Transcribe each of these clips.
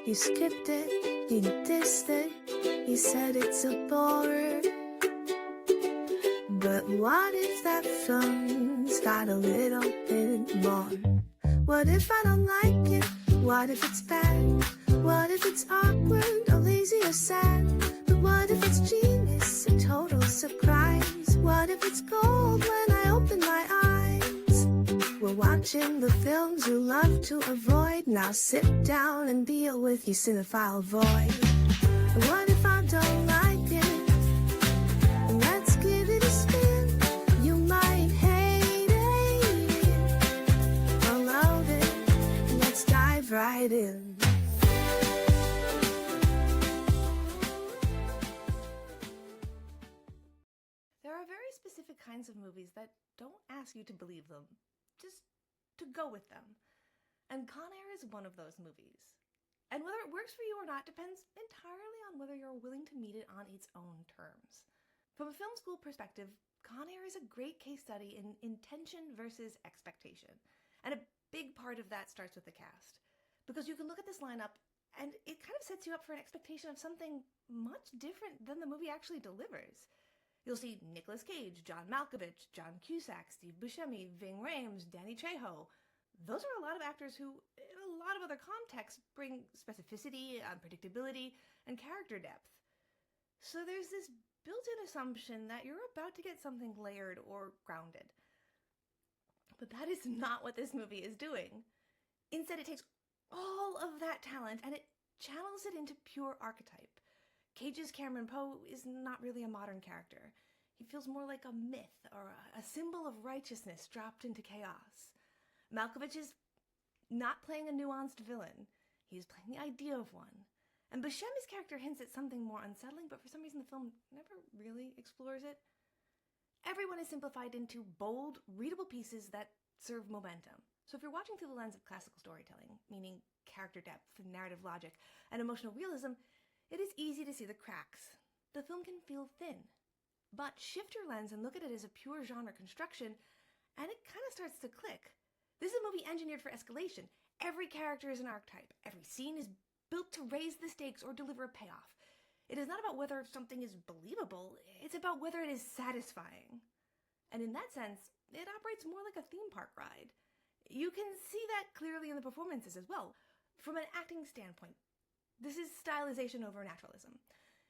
You skipped it, you dissed it, you said it's a bore. But what if that film's got a little bit more? What if I don't like it? What if it's bad? What if it's awkward or lazy or sad? But what if it's genius, a total surprise? What if it's gold when I open my eyes? We're watching the films you love to avoid. Now sit down and deal with your cinephile void. What if I don't like it? Let's give it a spin. You might hate it or love it. Let's dive right in. There are very specific kinds of movies that don't ask you to believe them, just to go with them. And Con Air is one of those movies. And whether it works for you or not depends entirely on whether you're willing to meet it on its own terms. From a film school perspective, Con Air is a great case study in intention versus expectation. And a big part of that starts with the cast. Because you can look at this lineup and it kind of sets you up for an expectation of something much different than the movie actually delivers. You'll see Nicolas Cage, John Malkovich, John Cusack, Steve Buscemi, Ving Rhames, Danny Trejo. Those are a lot of actors who, in a lot of other contexts, bring specificity, unpredictability, and character depth. So there's this built-in assumption that you're about to get something layered or grounded. But that is not what this movie is doing. Instead, it takes all of that talent and it channels it into pure archetype. Cage's Cameron Poe is not really a modern character. He feels more like a myth or a symbol of righteousness dropped into chaos. Malkovich is not playing a nuanced villain. He's playing the idea of one. And Buscemi's character hints at something more unsettling, but for some reason the film never really explores it. Everyone is simplified into bold, readable pieces that serve momentum. So if you're watching through the lens of classical storytelling, meaning character depth, narrative logic, and emotional realism, it is easy to see the cracks. The film can feel thin. But shift your lens and look at it as a pure genre construction, and it kind of starts to click. This is a movie engineered for escalation. Every character is an archetype. Every scene is built to raise the stakes or deliver a payoff. It is not about whether something is believable, it's about whether it is satisfying. And in that sense, it operates more like a theme park ride. You can see that clearly in the performances as well. From an acting standpoint, this is stylization over naturalism.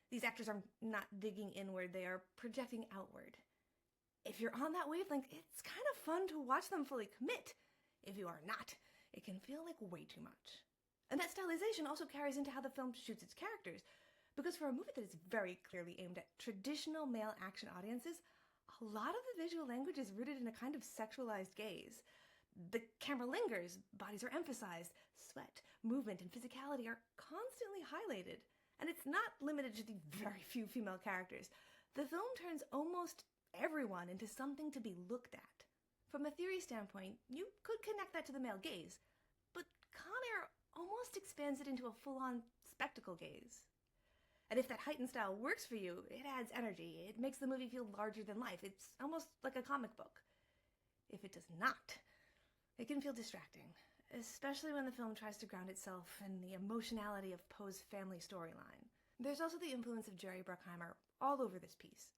These actors are not digging inward, they are projecting outward. If you're on that wavelength, it's kind of fun to watch them fully commit. If you are not, it can feel like way too much. And that stylization also carries into how the film shoots its characters. Because for a movie that is very clearly aimed at traditional male action audiences, a lot of the visual language is rooted in a kind of sexualized gaze. The camera lingers, bodies are emphasized, sweat, movement, and physicality are constantly highlighted. And it's not limited to the very few female characters. The film turns almost everyone into something to be looked at. From a theory standpoint, you could connect that to the male gaze, but Con Air almost expands it into a full-on spectacle gaze. And if that heightened style works for you, it adds energy. It makes the movie feel larger than life. It's almost like a comic book. If it does not, it can feel distracting, especially when the film tries to ground itself in the emotionality of Poe's family storyline. There's also the influence of Jerry Bruckheimer all over this piece.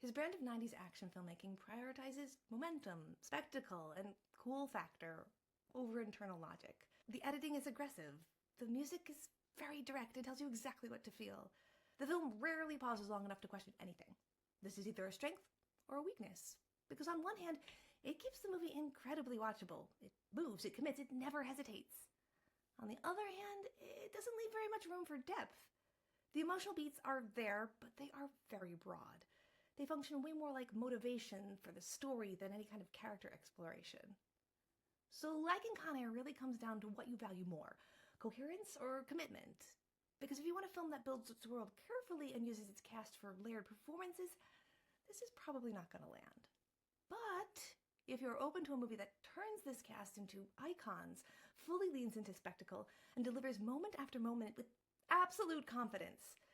His brand of 90s action filmmaking prioritizes momentum, spectacle, and cool factor over internal logic. The editing is aggressive. The music is very direct and tells you exactly what to feel. The film rarely pauses long enough to question anything. This is either a strength or a weakness, because on one hand, it keeps the movie incredibly watchable. It moves, it commits, it never hesitates. On the other hand, it doesn't leave very much room for depth. The emotional beats are there, but they are very broad. They function way more like motivation for the story than any kind of character exploration. So liking Con Air really comes down to what you value more, coherence or commitment. Because if you want a film that builds its world carefully and uses its cast for layered performances, this is probably not going to land. But if you're open to a movie that turns this cast into icons, fully leans into spectacle, and delivers moment after moment with absolute confidence,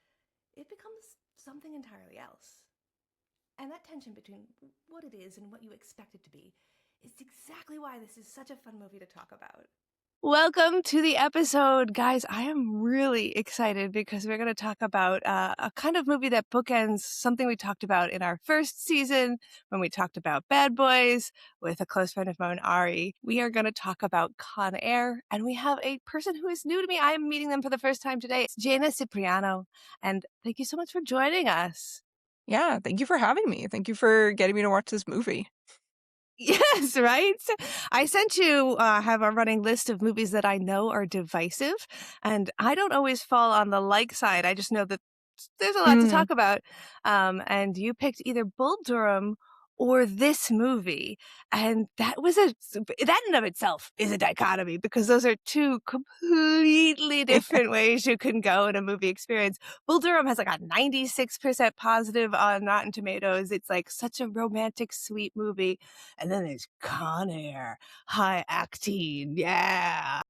it becomes something entirely else. And that tension between what it is and what you expect it to be is exactly why this is such a fun movie to talk about. Welcome to the episode. Guys, I am really excited because we're going to talk about a kind of movie that bookends something we talked about in our first season when we talked about Bad Boys with a close friend of mine, Ari. We are going to talk about Con Air, and we have a person who is new to me. I am meeting them for the first time today. It's Jaina Cipriano, and thank you so much for joining us. Yeah, thank you for having me. Thank you for getting me to watch this movie. Yes, right? I sent you have a running list of movies that I know are divisive, and I don't always fall on the like side. I just know that there's a lot to Mm. talk about. And you picked either Bull Durham or this movie, and that in of itself is a dichotomy because those are two completely different ways you can go in a movie experience. Bull Durham has like a 96% positive on Rotten Tomatoes. It's like such a romantic, sweet movie. And then there's Con Air, high acting. Yeah.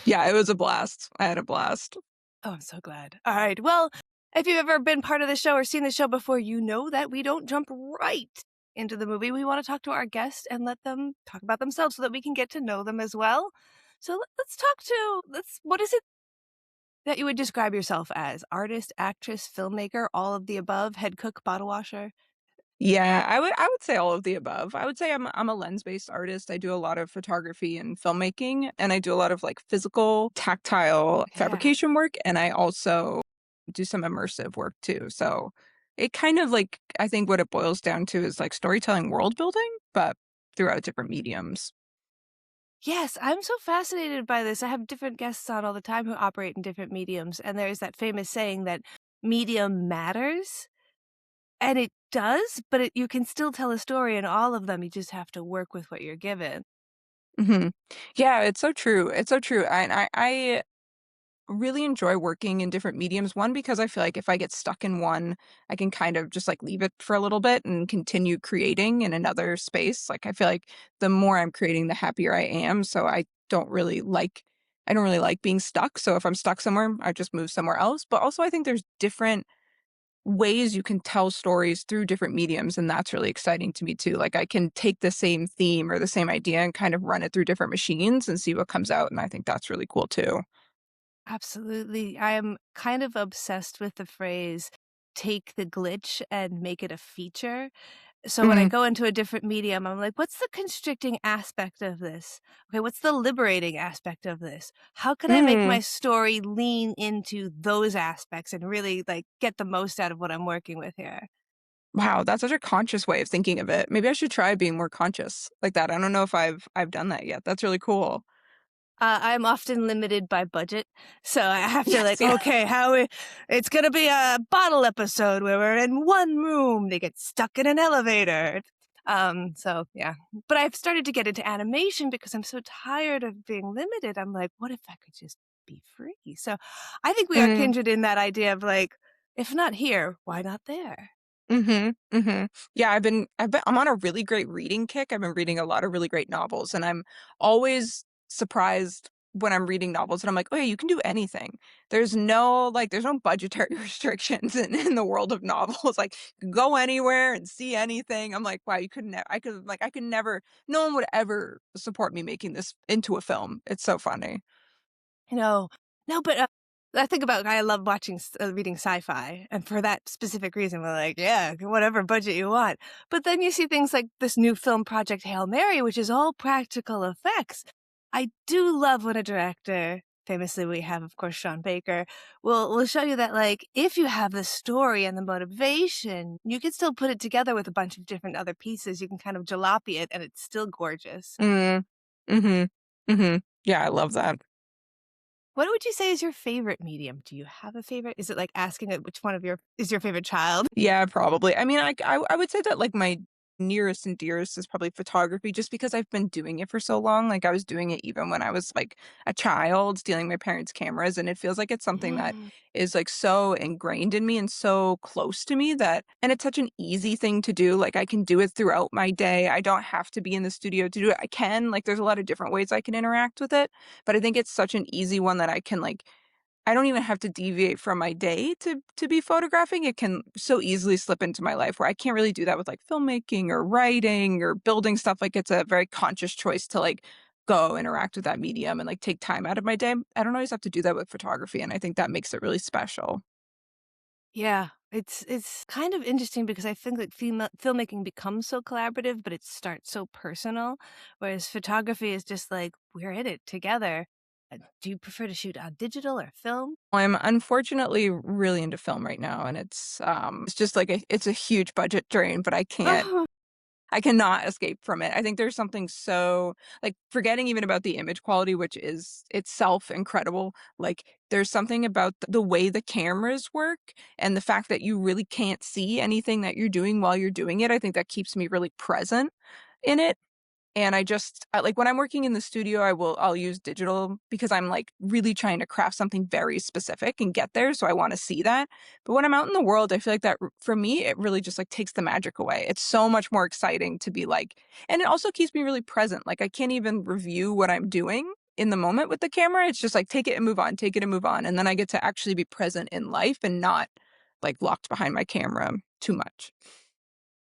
Yeah, it was a blast. I had a blast. Oh, I'm so glad. All right. Well, if you've ever been part of the show or seen the show before, you know that we don't jump right into the movie. We want to talk to our guest and let them talk about themselves so that we can get to know them as well. So what is it that you would describe yourself as? Artist, actress, filmmaker, all of the above, head cook, bottle washer? Yeah, I would say all of the above. I would say I'm a lens-based artist. I do a lot of photography and filmmaking, and I do a lot of like physical, tactile Yeah. fabrication work, and I also do some immersive work too. So it kind of like I think what it boils down to is like storytelling world building, but throughout different mediums. Yes, I'm so fascinated by this. I have different guests on all the time who operate in different mediums, and there's that famous saying that medium matters, and it does, but you can still tell a story in all of them. You just have to work with what you're given. Hmm. Yeah, it's so true. It's so true. I really enjoy working in different mediums. One, because I feel like if I get stuck in one, I can kind of just like leave it for a little bit and continue creating in another space. Like I feel like the more I'm creating, the happier I am. So I don't really like being stuck. So if I'm stuck somewhere, I just move somewhere else. But also I think there's different ways you can tell stories through different mediums, and that's really exciting to me too. Like I can take the same theme or the same idea and kind of run it through different machines and see what comes out. And I think that's really cool too. Absolutely. I am kind of obsessed with the phrase take the glitch and make it a feature. So when I Mhm. go into a different medium, I'm like, what's the constricting aspect of this? Okay, what's the liberating aspect of this? How can I make my Mm. story lean into those aspects and really like get the most out of what I'm working with here? Wow, that's such a conscious way of thinking of it. Maybe I should try being more conscious like that. I don't know if I've done that yet. That's really cool. I'm often limited by budget, so I have to Yes, like, yeah. okay, it's gonna be a bottle episode where we're in one room. They get stuck in an elevator. So yeah, but I've started to get into animation because I'm so tired of being limited. I'm like, what if I could just be free? So I think we are Mm. kindred in that idea of like, if not here, why not there? Mhm, mhm. Yeah, I'm on a really great reading kick. I've been reading a lot of really great novels, and I'm always surprised when I'm reading novels and I'm like, "Oh, yeah, you can do anything." There's no budgetary restrictions in the world of novels. Like, you can go anywhere and see anything. I'm like, "Wow, you couldn't I could never no one would ever support me making this into a film." It's so funny. You know, no, but I think about I love watching, reading sci-fi, and for that specific reason, we're like, yeah, whatever budget you want. But then you see things like this new film project, Hail Mary, which is all practical effects. I do love when a director, famously we have, of course, Sean Baker, will show you that, like, if you have the story and the motivation, you can still put it together with a bunch of different other pieces. You can kind of jalopy it, and it's still gorgeous. Mm. Mhm. Mhm. Yeah, I love that. What would you say is your favorite medium? Do you have a favorite? Is it like asking which one of your is your favorite child? Yeah, probably. I mean, I would say that, like, my nearest and dearest is probably photography just because I've been doing it for so long. Like, I was doing it even when I was, like, a child, stealing my parents' cameras, and it feels like it's something that Mm. is, like, so ingrained in me and so close to me that and it's such an easy thing to do. Like, I can do it throughout my day. I don't have to be in the studio to do it. I can, like, there's a lot of different ways I can interact with it, but I think it's such an easy one that I can, like I don't even have to deviate from my day to be photographing. It can so easily slip into my life where I can't really do that with, like, filmmaking or writing or building stuff, like, it's a very conscious choice to, like, go interact with that medium and, like, take time out of my day. I don't always have to do that with photography, and I think that makes it really special. Yeah, it's kind of interesting because I think like filmmaking becomes so collaborative, but it starts so personal, whereas photography is just like we're in it together. Do you prefer to shoot on digital or film? I'm unfortunately really into film right now, and it's just like it's a huge budget drain, but I cannot escape from it. I think there's something so like, forgetting even about the image quality, which is itself incredible, like, there's something about the way the cameras work and the fact that you really can't see anything that you're doing while you're doing it, I think that keeps me really present in it. And like, when I'm working in the studio, I'll use digital because I'm, like, really trying to craft something very specific and get there, so I wanna see that. But when I'm out in the world, I feel like that r for me, it really just, like, takes the magic away. It's so much more exciting to be, like, and it also keeps me really present, like, I can't even review what I'm doing in the moment with the camera, it's just, like, take it and move on, take it and move on, and then I get to actually be present in life and not, like, locked behind my camera too much.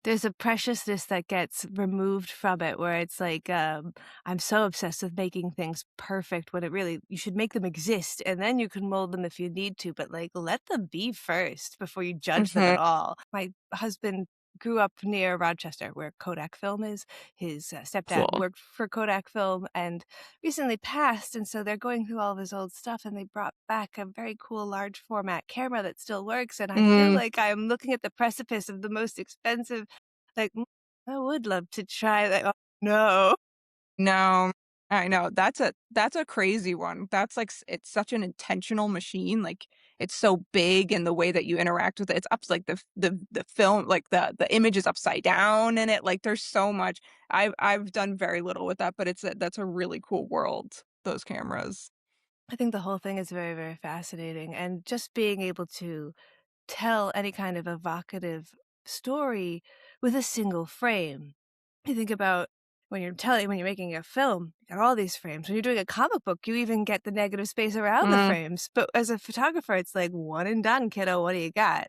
There's a preciousness that gets removed from it where it's like, I'm so obsessed with making things perfect when it really you should make them exist and then you can mold them if you need to, but like let them be first before you judge them Mhm. at all. My husband grew up near Rochester where Kodak Film is. His stepdad Cool. worked for Kodak Film and recently passed, and so they're going through all of his old stuff and they brought back a very cool large format camera that still works, and I feel Mm. like I'm looking at the precipice of the most expensive like, I would love to try that. Oh, no. No, I know. That's a crazy one. That's like it's such an intentional machine, like, it's so big and the way that you interact with it, it's up like the film, like, the image is upside down in it, like, there's so much. I've done very little with that, but that's a really cool world, those cameras. I think the whole thing is very, very fascinating, and just being able to tell any kind of evocative story with a single frame. You think about when you're making a film, you got all these frames. When you're doing a comic book, you even get the negative space around the Mm. frames. But as a photographer, it's like one and done, kiddo. What do you got?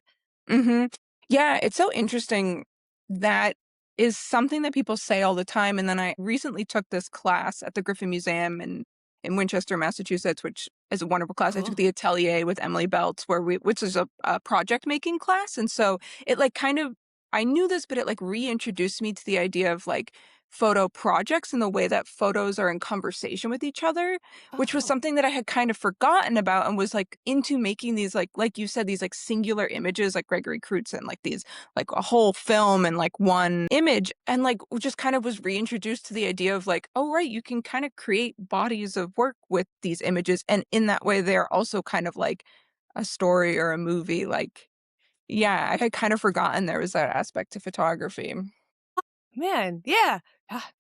Mhm. Yeah, it's so interesting. That is something that people say all the time, and then I recently took this class at the Griffin Museum in Winchester, Massachusetts, which is a wonderful class. I took Cool. the Atelier with Emily Belts where we which is a project making class, and so it, like, kind of I knew this, but it, like, reintroduced me to the idea of, like, photo projects and the way that photos are in conversation with each other, which was Oh. something that I had kind of forgotten about and was, like, into making these, like you said, these, like, singular images, like Gregory Crutzen, like, these like, a whole film and, like, one image, and, like, just kind of was reintroduced to the idea of, like, "Oh, right, you can kinda create bodies of work with these images," and in that way, they're also kind of like a story or a movie, like, yeah, I had kind of forgotten there was that aspect to photography. Man, yeah.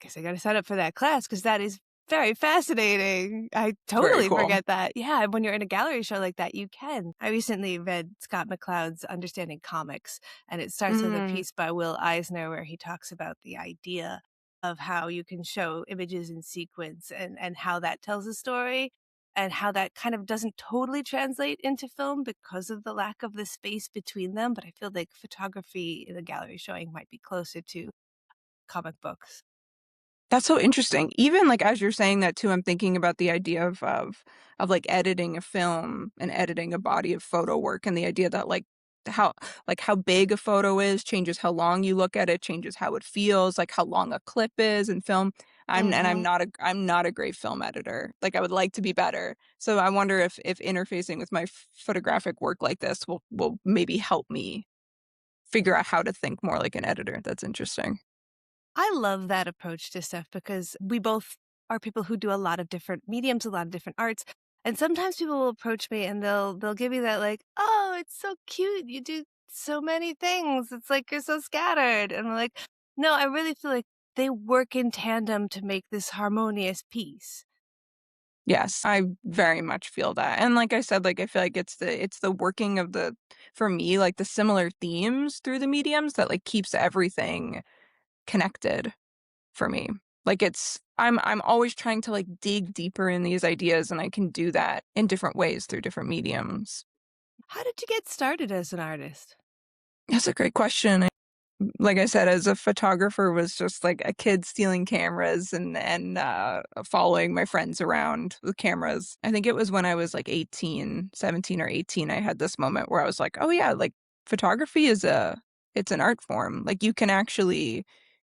Guess I gotta sign up for that class because that is very fascinating. I It's very totally cool. forget that. Yeah, when you're in a gallery show like that, you can. I recently read Scott McCloud's Understanding Comics, and it starts with a Mm. piece by Will Eisner where he talks about the idea of how you can show images in sequence and how that tells a story and how that kind of doesn't totally translate into film because of the lack of the space between them. But I feel like photography in a gallery showing might be closer to comic books. That's so interesting. Even, like, as you're saying that too, I'm thinking about the idea of, like, editing a film and editing a body of photo work and the idea that, how how big a photo is changes how long you look at it, changes how it feels, like, how long a clip is in film. Mhm. I'm not a great film editor. Like, I would like to be better. So I wonder if interfacing with my photographic work like this will maybe help me figure out how to think more like an editor. That's interesting. I love that approach to stuff because we both are people who do a lot of different mediums, a lot of different arts. And sometimes people will approach me and they'll give me that like, "Oh, it's so cute. You do so many things. It's like you're so scattered." And I'm like, "No, I really feel like they work in tandem to make this harmonious piece." Yes, I very much feel that, and like I said, like, I feel like it's the working of the for me, like, the similar themes through the mediums that, like, keeps everything connected for me. Like, I'm always trying to, like, dig deeper in these ideas, and I can do that in different ways through different mediums. How did you get started as an artist? That's a great question. like I said, as a photographer was just like a kid stealing cameras and following my friends around with cameras. I think it was when I was like 18, 17 or 18, I had this moment where I was like, oh yeah, like photography is it's an art form. Like you can actually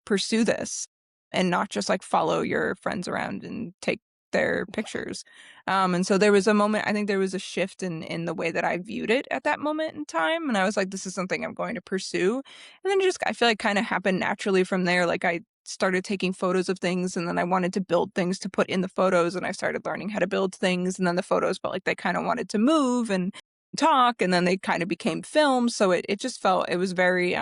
pursue this and not just like follow your friends around and take their pictures. And so there was a moment, I think there was a shift in the way that I viewed it at that moment in time. And I was like, this is something I'm going to pursue. And then just, I feel like kind of happened naturally from there. Like I started taking photos of things and then I wanted to build things to put in the photos and I started learning how to build things. And then the photos felt like they kind of wanted to move and talk and then they kind of became films. So it just felt, it was a very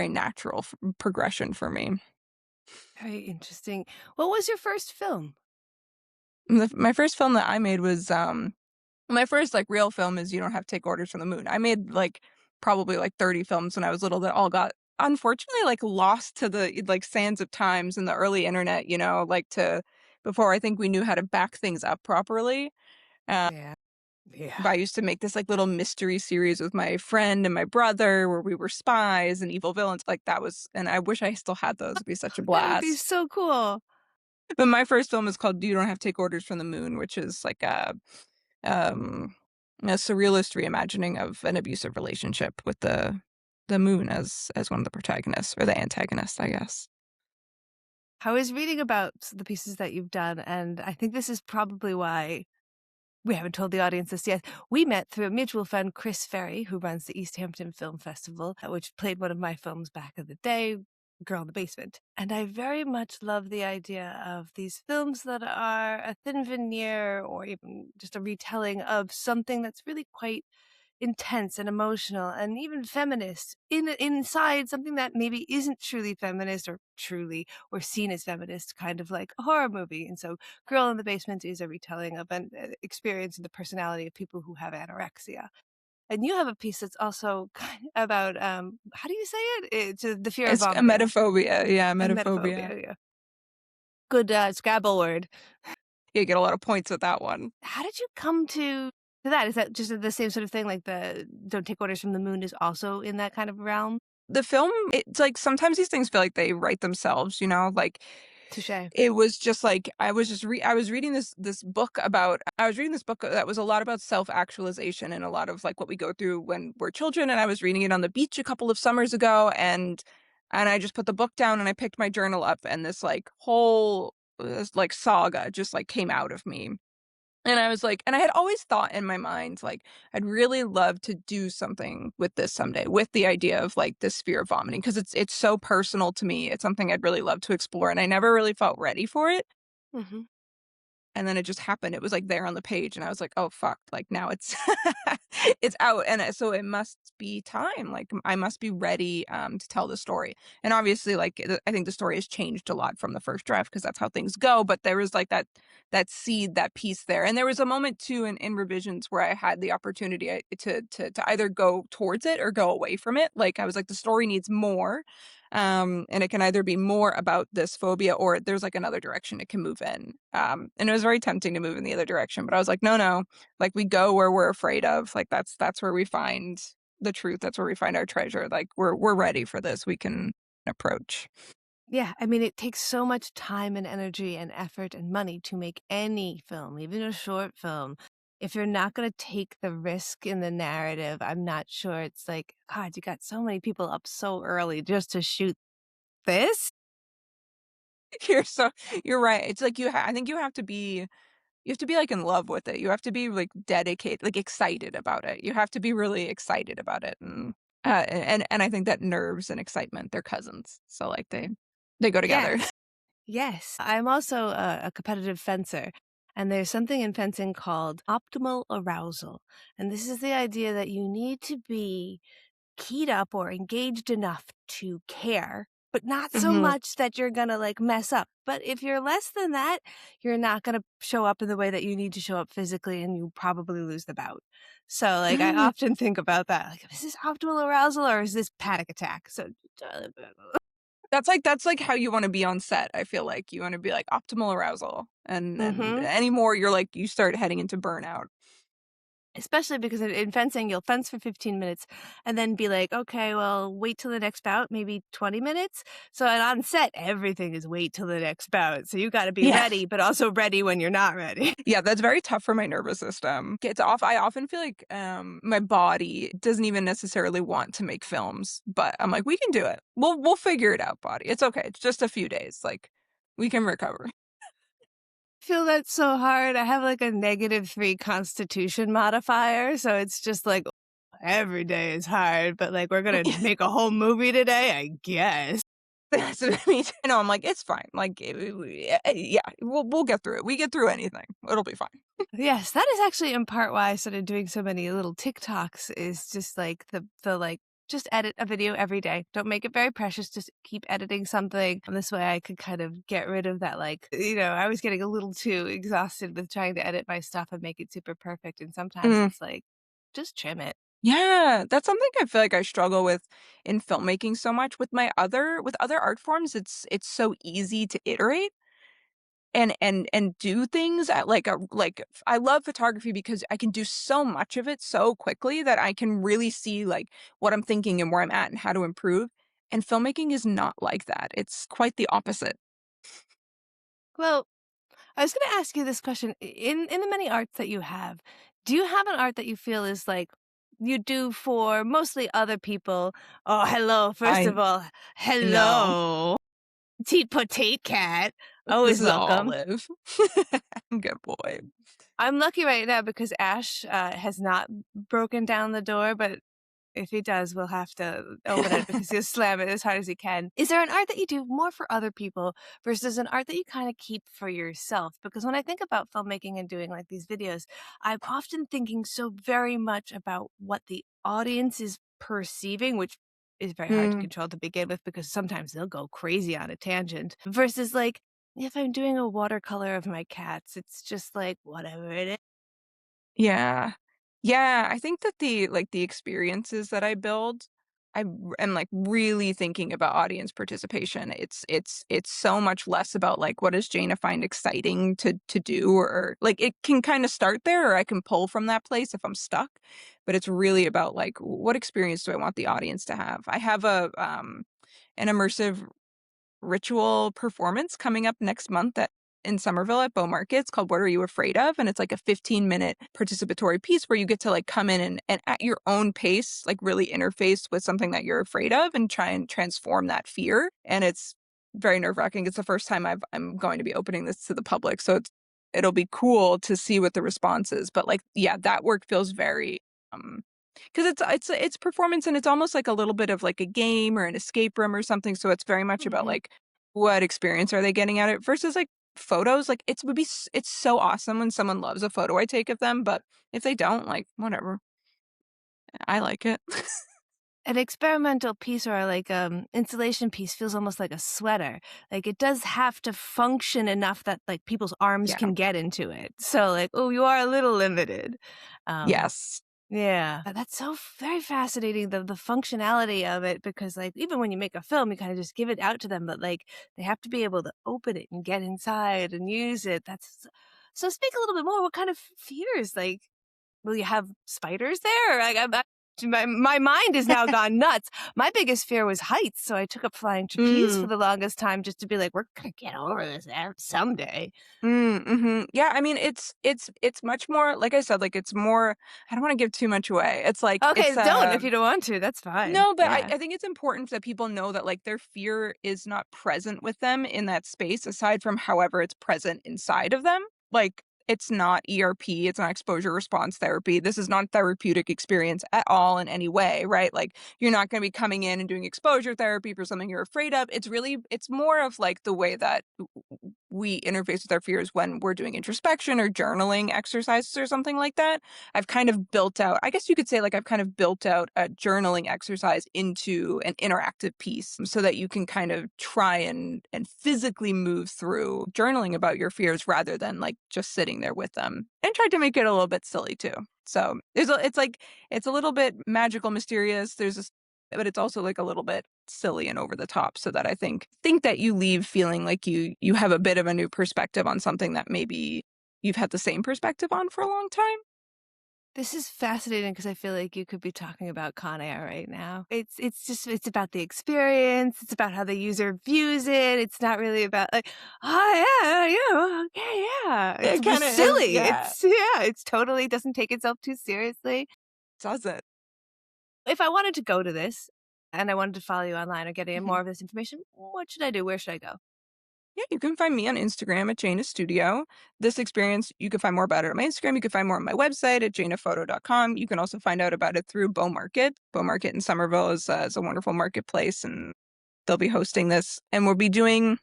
natural progression for me. Very interesting. What was your first film? My first film that I made was my first like real film is You Don't Have to Take Orders from the Moon. I made like probably like 30 films when I was little that all got unfortunately like lost to the like sands of times in the early internet, you know, like to before I think we knew how to back things up properly. Yeah. But I used to make this like little mystery series with my friend and my brother where we were spies and evil villains. Like that was, and I wish I still had those. It'd be such a That would be blast. so cool. But my first film is called You Don't Have to Take Orders from the Moon, which is like um a surrealist reimagining of an abusive relationship with the moon as one of the protagonists or the antagonist, I guess. I was reading about the pieces that you've done, and I think this is probably why we haven't told the audience this yet. We met through a mutual friend, Chris Ferry, who runs the East Hampton Film Festival, which played one of my films back in the day, Girl in the Basement. And I very much love the idea of these films that are a thin veneer or even just a retelling of something that's really quite intense and emotional and even feminist inside something that maybe isn't truly feminist or truly or seen as feminist, kind of like a horror movie. And so Girl in the Basement is a retelling of an experience and the personality of people who have anorexia. And you have a piece that's also kind of about how do you say it? It's the fear of It's a vomiting metaphobia, yeah, and metaphobia. metaphobia. Yeah. Good Scrabble word. You get a lot of points with that one. How did you come to that? Is that just the same sort of thing? Like the Don't Take Orders from the Moon is also in that kind of realm? The film, it's like sometimes these things feel like they write themselves, you know, like Touche. it was just like I was reading this book about I was reading this book that was a lot about self-actualization and a lot of like what we go through when we're children, and I was reading it on the beach a couple of summers ago, and I just put the book down and I picked my journal up and this like whole this, like saga just like came out of me. And I was like, and I had always thought in my mind, like, I'd really love to do something with this someday, with the idea of like this fear of vomiting, because it's so personal to me. It's something I'd really love to explore, and I never really felt ready for it. Mhm. And then it just happened. It was like there on the page, and I was like, "Oh fuck!" Like now it's it's out, and so it must be time. Like I must be ready to tell the story. And obviously, like I think the story has changed a lot from the first draft because that's how things go. But there was like that seed, that piece there, and there was a moment too in revisions where I had the opportunity to either go towards it or go away from it. Like I was like, the story needs more, and it can either be more about this phobia or there's like another direction it can move in. And it was very tempting to move in the other direction, but I was like, no, like we go where we're afraid of. Like that's where we find the truth. That's where we find our treasure. Like we're ready for this. We can approach. Yeah, I mean, it takes so much time and energy and effort and money to make any film, even a short film. If you're not going to take the risk in the narrative, I'm not sure. It's like, God, you got so many people up so early just to shoot this. You're so you're right. It's like I think you have to be like in love with it. You have to be like dedicated, like excited about it. You have to be really excited about it. And I think that nerves and excitement, they're cousins. So like they go together. Yes. Yes. I'm also a competitive fencer. And there's something in fencing called optimal arousal. And this is the idea that you need to be keyed up or engaged enough to care, but not so Mhm. much that you're gonna like mess up. But if you're less than that, you're not gonna show up in the way that you need to show up physically and you probably lose the bout. So like I often think about that. Like, is this optimal arousal or is this panic attack? So That's like how you wanna be on set, I feel like. You wanna be like optimal arousal, and mm-hmm. anymore, you're like you start heading into burnout. Especially because in fencing, you'll fence for 15 minutes and then be like, okay, well, wait till the next bout, maybe 20 minutes. So and on set, everything is wait till the next bout. So you got to be Yeah. ready, but also ready when you're not ready. Yeah, that's very tough for my nervous system. It's off. I often feel like my body doesn't even necessarily want to make films, but I'm like, we can do it. We'll figure it out, body. It's okay. It's just a few days. Like we can recover. Feel that's so hard. I have like a -3 constitution modifier. So it's just like every day is hard, but like we're going to make a whole movie today, I guess. That's what I mean. No, I'm like, it's fine. Like, yeah, we'll get through it. We get through anything. It'll be fine. Yes, that is actually in part why I started doing so many little TikToks is just like the like just edit a video every day. Don't make it very precious. Just keep editing something. And this way I could kind of get rid of that like, I was getting a little too exhausted with trying to edit my stuff and make it super perfect. And sometimes Mm. it's like, just trim it. Yeah, that's something I feel like I struggle with in filmmaking so much. With other art forms, it's so easy to iterate and do things at I love photography because I can do so much of it so quickly that I can really see like what I'm thinking and where I'm at and how to improve. And filmmaking is not like that. It's quite the opposite. Well, I was going to ask you this question. In the many arts that you have, do you have an art that you feel is like you do for mostly other people? Oh, hello. First I of all, know. hello. Teat Potate Cat. This Always is welcome. Olive. Good boy. I'm lucky right now because Ash has not broken down the door, but if he does, we'll have to open it because he'll slam it as hard as he can. Is there an art that you do more for other people versus an art that you kind of keep for yourself? Because when I think about filmmaking and doing like these videos, I'm often thinking so very much about what the audience is perceiving, which is very hard to Mm, control to begin with because sometimes they'll go crazy on a tangent versus like if I'm doing a watercolor of my cats, it's just like whatever it is. yeah. Yeah, I think that the experiences that I build, am like really thinking about audience participation. It's so much less about like what does Jaina find exciting to do or like it can kind of start there or I can pull from that place if I'm stuck, but it's really about like what experience do I want the audience to have? I have an immersive ritual performance coming up next month in Somerville at Bow Market. It's called What Are You Afraid Of? And it's like a 15-minute participatory piece where you get to like come in and at your own pace, like really interface with something that you're afraid of and try and transform that fear. And it's very nerve-wracking. It's the first time I'm going to be opening this to the public. So it'll be cool to see what the response is. But like, yeah, that work feels very because it's performance and it's almost like a little bit of like a game or an escape room or something. So it's very much about Mhm. like what experience are they getting at it versus like photos. Like it's so awesome when someone loves a photo I take of them, but if they don't, like whatever, I like it. An experimental piece or like installation piece feels almost like a sweater. Like it does have to function enough that like people's arms Yeah. can get into it. So like, oh, you are a little limited. Um, Yes. yeah, that's so very fascinating. The functionality of it because like even when you make a film, you kind of just give it out to them, but like they have to be able to open it and get inside and use it. That's so. Speak a little bit more. What kind of fears like? Will you have spiders there? Like, my mind has now gone nuts. My biggest fear was heights, so I took up flying trapeze for Mm. the longest time just to be like, we're gonna get over this someday. Mm-hmm. Yeah, I mean it's much more like I said, like it's more I don't want to give too much away. It's like Okay, don't if you don't want to. That's fine. no, but Yeah. I think it's important that people know that like their fear is not present with them in that space, aside from however it's present inside of them. Like it's not ERP, it's not exposure response therapy. This is not therapeutic experience at all in any way, right? Like you're not going to be coming in and doing exposure therapy for something you're afraid of. It's more of like the way that we interface with our fears when we're doing introspection or journaling exercises or something like that. I've kind of built out, I guess you could say, like, I've kind of built out a journaling exercise into an interactive piece so that you can kind of try and physically move through journaling about your fears rather than like just sitting there with them and try to make it a little bit silly too. So it's a little bit magical, mysterious. But it's also like a little bit silly and over the top so that I think that you leave feeling like you have a bit of a new perspective on something that maybe you've had the same perspective on for a long time. This is fascinating because I feel like you could be talking about Con Air right now. It's about the experience. It's about how the user views it. It's not really about like, oh yeah, yeah, okay, yeah. It It's kind just of is, silly. yeah. It's totally doesn't take itself too seriously. Does it? If I wanted to go to this and I wanted to follow you online or get any Mhm. more of this information, what should I do? Where should I go? Yeah, you can find me on Instagram at Jaina Studio. This experience, you can find more about it on my Instagram. You can find more on my website at jainaphoto.com. You can also find out about it through Bow Market. Bow Market in Somerville is a wonderful marketplace, and they'll be hosting this. And we'll be doing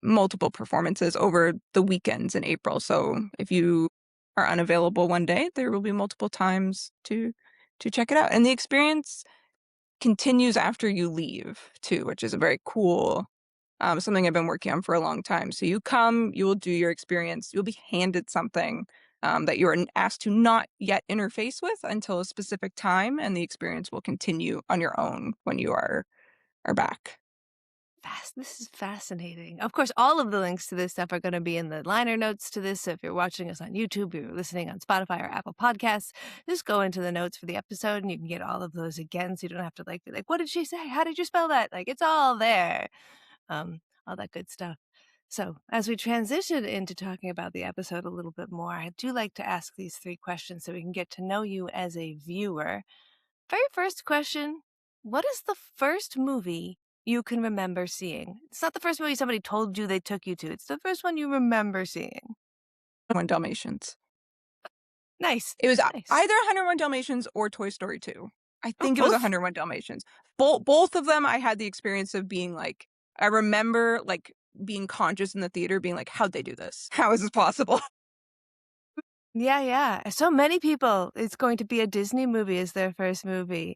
multiple performances over the weekends in April. So if you are unavailable one day, there will be multiple times to check it out. And the experience continues after you leave too, which is a very cool something I've been working on for a long time. So you come, you will do your experience, you'll be handed something that you are asked to not yet interface with until a specific time, and the experience will continue on your own when you are back. This is fascinating. Of course, all of the links to this stuff are going to be in the liner notes to this. So if you're watching us on YouTube, you're listening on Spotify or Apple Podcasts, just go into the notes for the episode and you can get all of those again. So you don't have to be like, what did she say? How did you spell that? Like, it's all there. All that good stuff. So as we transition into talking about the episode a little bit more, I do like to ask these 3 questions so we can get to know you as a viewer. Very first question, what is the first movie you can remember seeing? It's not the first movie somebody told you they took you to. It's the first one you remember seeing. 101 Dalmatians. Nice. It was Nice. either 101 Dalmatians or Toy Story 2. I Oh, think it was both? 101 Dalmatians. Both of them, I had the experience of being like, I remember like being conscious in the theater, being like, how'd they do this? How is this possible? Yeah, yeah. So many people, it's going to be a Disney movie as their first movie.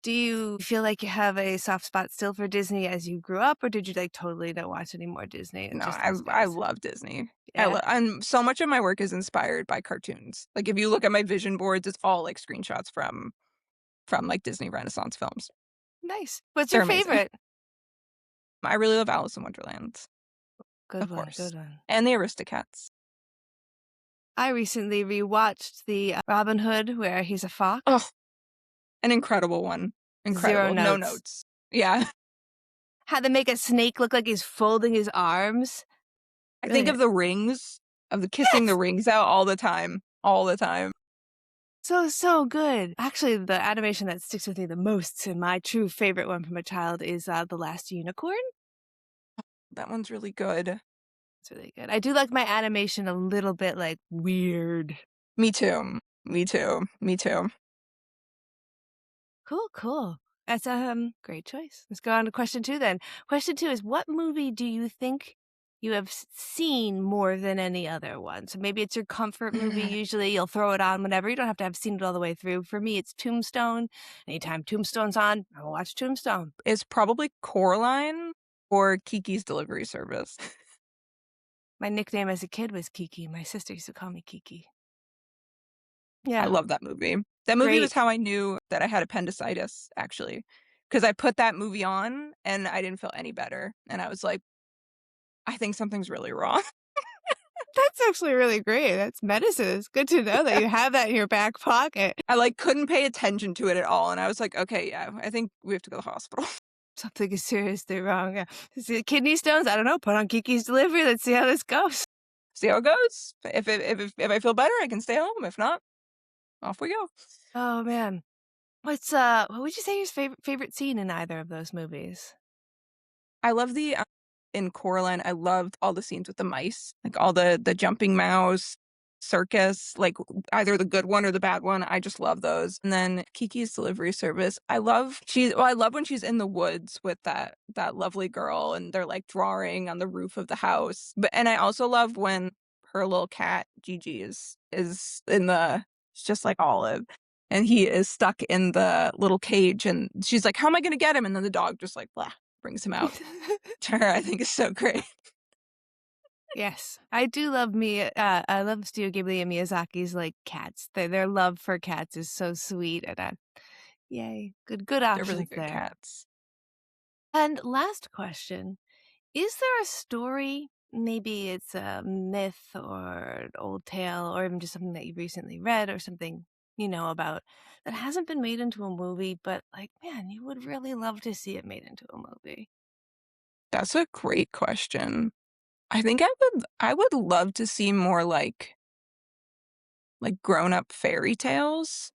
Do you feel like you have a soft spot still for Disney as you grew up, or did you like totally not watch any more Disney and No, just those I guys? love Disney. Yeah. And so much of my work is inspired by cartoons. Like if you look at my vision boards, it's all like screenshots from like Disney Renaissance films. Nice. What's They're your amazing. favorite? I really love Alice in Wonderland, Good of one. course, Good one. and the Aristocats. I recently rewatched the Robin Hood where he's a fox. Oh, an incredible one. 0 Incredible. No notes. notes. Yeah. How they make a snake look like he's folding his arms. I think of Brilliant. the rings, of the kissing the Yes! rings out all the time. All the time. So good. Actually, the animation that sticks with me the most and my true favorite one from a child is The Last Unicorn. That one's really good. It's really good. I do like my animation a little bit like weird. Me too. Me too. Me too. Cool. That's a great choice. Let's go on to question 2 then. Question 2 is, what movie do you think you have seen more than any other one? So maybe it's your comfort movie. Usually you'll throw it on whenever. You don't have to have seen it all the way through. For me, it's Tombstone. Anytime Tombstone's on, I'll watch Tombstone. It's probably Coraline or Kiki's Delivery Service. My nickname as a kid was Kiki. My sister used to call me Kiki. I Yeah. love that movie. That movie Great. was how I knew that I had appendicitis, actually. Because I put that movie on and I didn't feel any better. And I was like, I think something's really wrong. That's actually really great. That's medicine. It's good to know that you have that in your back pocket. I like couldn't pay attention to it at all. And I was like, okay, yeah, I think we have to go to the hospital. Something is seriously wrong. Yeah. Is it kidney stones? I don't know. Put on Kiki's Delivery. Let's see how this goes. See how it goes. If I feel better, I can stay home. If not, off we go. Oh man. What would you say your favorite scene in either of those movies? I love the in Coraline, I loved all the scenes with the mice, like all the jumping mouse circus, like either the good one or the bad one. I just love those. And then Kiki's Delivery Service. I love when she's in the woods with that lovely girl and they're like drawing on the roof of the house. And I also love when her little cat Gigi is in the it's just like Olive. And he is stuck in the little cage and she's like, how am I gonna get him? And then the dog just like blah, brings him out. To her, I think is so great. Yes, I do love I love Studio Ghibli and Miyazaki's like cats. Their love for cats is so sweet, and yay, good They're options really good there. cats. And last question: is there a story maybe it's a myth or an old tale or even just something that you recently read or something you know about that hasn't been made into a movie, but like, man, you would really love to see it made into a movie? That's a great question. I think I would love to see more like grown-up fairy tales.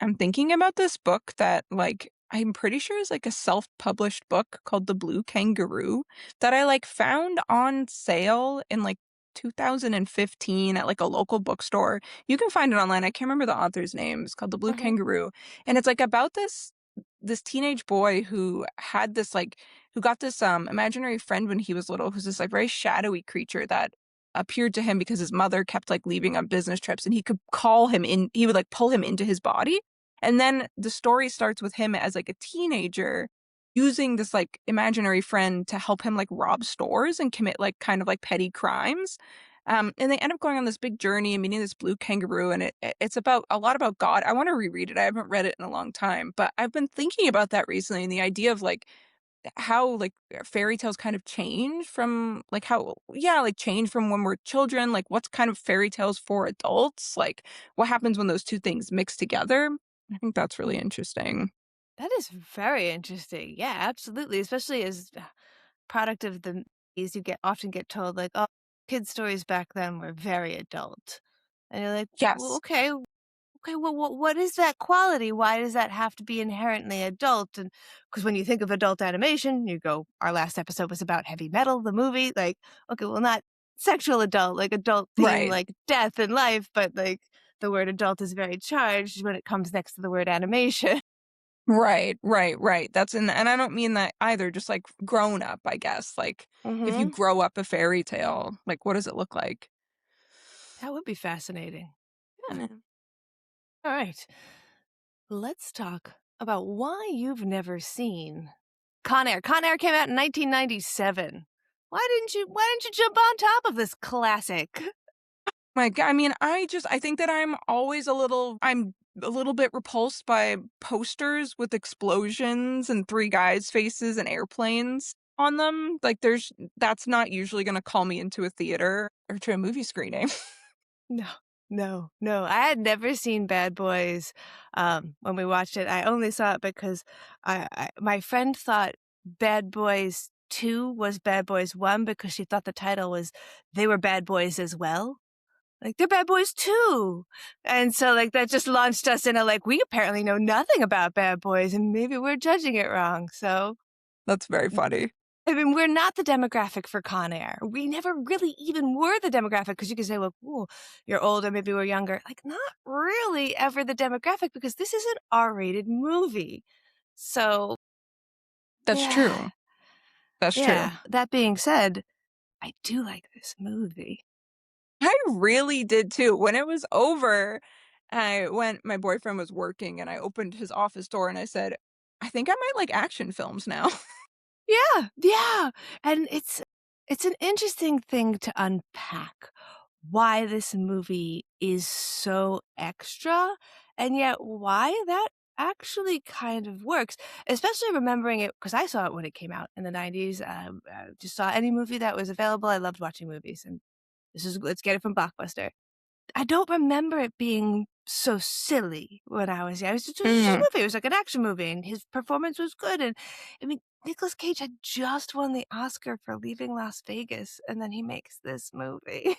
I'm thinking about this book that like I'm pretty sure is like a self-published book called The Blue Kangaroo that I like found on sale in like 2015 at like a local bookstore. You can find it online. I can't remember the author's name. It's called The Blue Mhm. Kangaroo. And it's like about this teenage boy who had this like who got this imaginary friend when he was little who's this like very shadowy creature that appeared to him because his mother kept like leaving on business trips and he could call him in, he would like pull him into his body. And then the story starts with him as like a teenager using this like imaginary friend to help him like rob stores and commit like kind of like petty crimes. And they end up going on this big journey and meeting this blue kangaroo, and it's about a lot about God. I want to reread it. I haven't read it in a long time, but I've been thinking about that recently and the idea of like how like fairy tales kind of change from like how like change from when we're children, like what's kind of fairy tales for adults, like what happens when those two things mix together. I think that's really interesting. That is very interesting. Yeah, absolutely. Especially as a product of the movies, you get often get told like, "Oh, kids' stories back then were very adult," and you're like, "Well, Yes. okay, okay. Well, what is that quality? Why does that have to be inherently adult?" And because when you think of adult animation, you go, "Our last episode was about Heavy Metal, the movie." Like, okay, well, not sexual adult, like adult theme, Right. like death and life, but like the word adult is very charged when it comes next to the word animation. Right. That's in, and I don't mean that either, just like grown up, I guess. Like if you Mm-hmm. grow up a fairy tale, like what does it look like? That would be fascinating. Yeah. Yeah. All right. Let's talk about why you've never seen Con Air. Con Air came out in 1997. Why didn't you jump on top of this classic? Like, I mean, I think that I'm a little bit repulsed by posters with explosions and three guys' faces and airplanes on them. Like that's not usually gonna call me into a theater or to a movie screening. No, no. I had never seen Bad Boys when we watched it. I only saw it because my friend thought Bad Boys 2 was Bad Boys 1 because she thought the title was They Were Bad Boys as Well. Like, they're bad boys too. And so, like, that just launched us into, like, we apparently know nothing about bad boys and maybe we're judging it wrong. So, That's very funny. I mean, we're not the demographic for Con Air. We never really even were the demographic because you could say, well, ooh, you're older, maybe we're younger. Like, not really ever the demographic because this is an R-rated movie. So, That's yeah, true. That's true. yeah. That being said, I do like this movie. I really did too. When it was over, my boyfriend was working and I opened his office door and I said, I think I might like action films now. Yeah, yeah, and it's an interesting thing to unpack why this movie is so extra, and yet why that actually kind of works, especially remembering it because I saw it when it came out in the 90s. Just saw any movie that was available. I loved watching movies, and let's get it from Blockbuster. I don't remember it being so silly when I was young. It was just a Mm. movie. It was like an action movie, and his performance was good. And I mean, Nicolas Cage had just won the Oscar for Leaving Las Vegas, and then he makes this movie.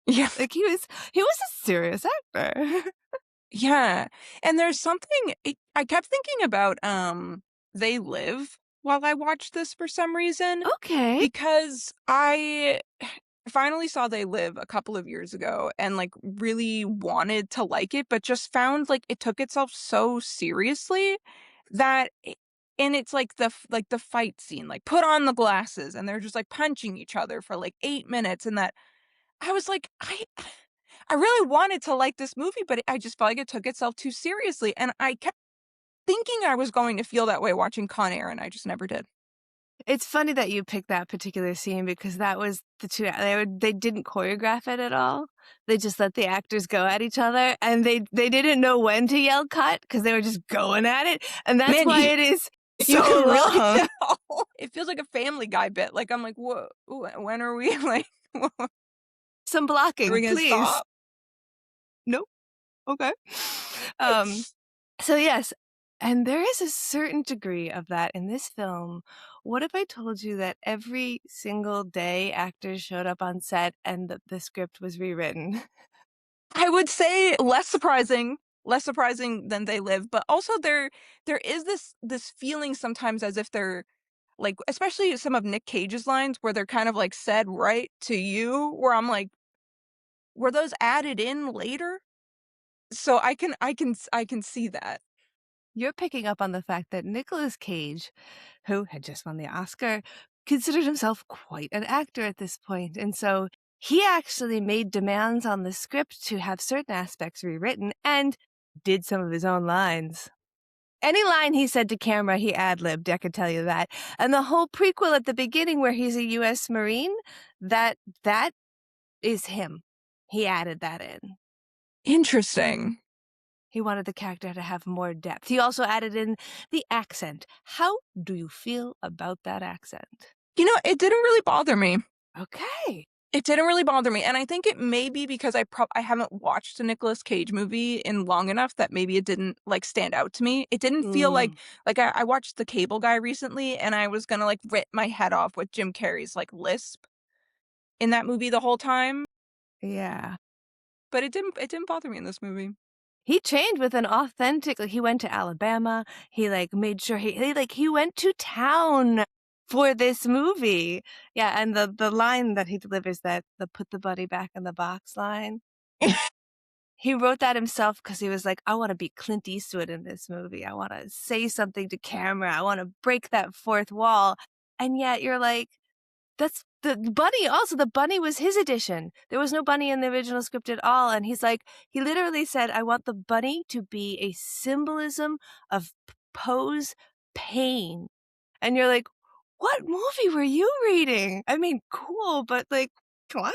Yeah. Like he was a serious actor. Yeah. And there's something I kept thinking about They Live while I watched this for some reason Okay. because I finally saw They Live a couple of years ago and like really wanted to like it, but just found like it took itself so seriously that and it's like like the fight scene, like put on the glasses and they're just like punching each other for like 8 minutes, and that I was like, I really wanted to like this movie, but I just felt like it took itself too seriously, and I kept thinking I was going to feel that way watching Con Air, and I just never did. It's funny that you picked that particular scene because that was the two. They didn't choreograph it at all. They just let the actors go at each other, and they didn't know when to yell cut because they were just going at it, and that's Man, why it is you so can really long. tell. It feels like a Family Guy bit. Like I'm like, whoa, when are we like? Some Are we blocking, gonna please. stop? Nope. Okay. Um, so yes, and there is a certain degree of that in this film. What if I told you that every single day actors showed up on set and the script was rewritten? I would say less surprising than They Live, but also there is this feeling sometimes as if they're like, especially some of Nick Cage's lines where they're kind of like said right to you, where I'm like, were those added in later? So I can see that. You're picking up on the fact that Nicolas Cage, who had just won the Oscar, considered himself quite an actor at this point, and so he actually made demands on the script to have certain aspects rewritten and did some of his own lines. Any line he said to camera, he ad-libbed, I can tell you that. And the whole prequel at the beginning where he's a U.S. Marine, that is him. He added that in. Interesting. He wanted the character to have more depth. He also added in the accent. How do you feel about that accent? You know, it didn't really bother me. Okay. It didn't really bother me, and I think it may be because I haven't watched a Nicolas Cage movie in long enough that maybe it didn't, like, stand out to me. It didn't feel like I watched The Cable Guy recently, and I was gonna, like, rip my head off with Jim Carrey's, like, lisp in that movie the whole time, Yeah. but it didn't bother me in this movie. He trained with an authentic, like, he went to Alabama. He, like, made sure he went to town for this movie. Yeah, and the line that he delivers, that the "put the buddy back in the box" line, he wrote that himself because he was like, "I wanna be Clint Eastwood in this movie. I wanna say something to camera. I wanna break that fourth wall." And yet you're like, that's the bunny. Also, the bunny was his addition. There was no bunny in the original script at all. And he's like, he literally said, I want the bunny to be a symbolism of Poe's pain. And you're like, what movie were you reading? I mean, cool, but like, what?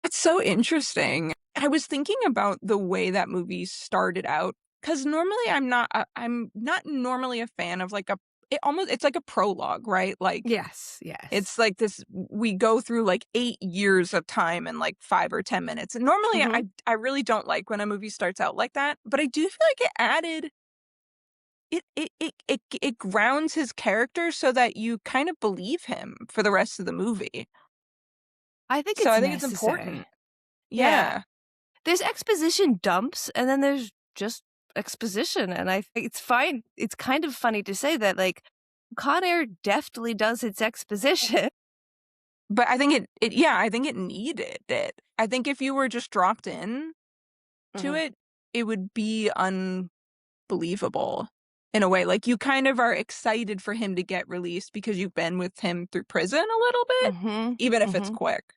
It's so interesting. I was thinking about the way that movie started out, because normally I'm not normally a fan of, like, it's like a prologue, right? Like, Yes, yes. it's like this we go through, like, 8 years of time in, like, 5 or 10 minutes, and normally Mm-hmm. I really don't like when a movie starts out like that, but I do feel like it grounds his character so that you kind of believe him for the rest of the movie. I think So it's I think it's necessary. important. Yeah. Yeah. There's exposition dumps, and then there's just exposition, and I think it's fine. It's kind of funny to say that, like, Con Air deftly does its exposition. But I think I think it needed it. I think if you were just dropped in to Mhm. it would be unbelievable in a way. Like, you kind of are excited for him to get released because you've been with him through prison a little bit, Mhm. even if it's Mhm. quick.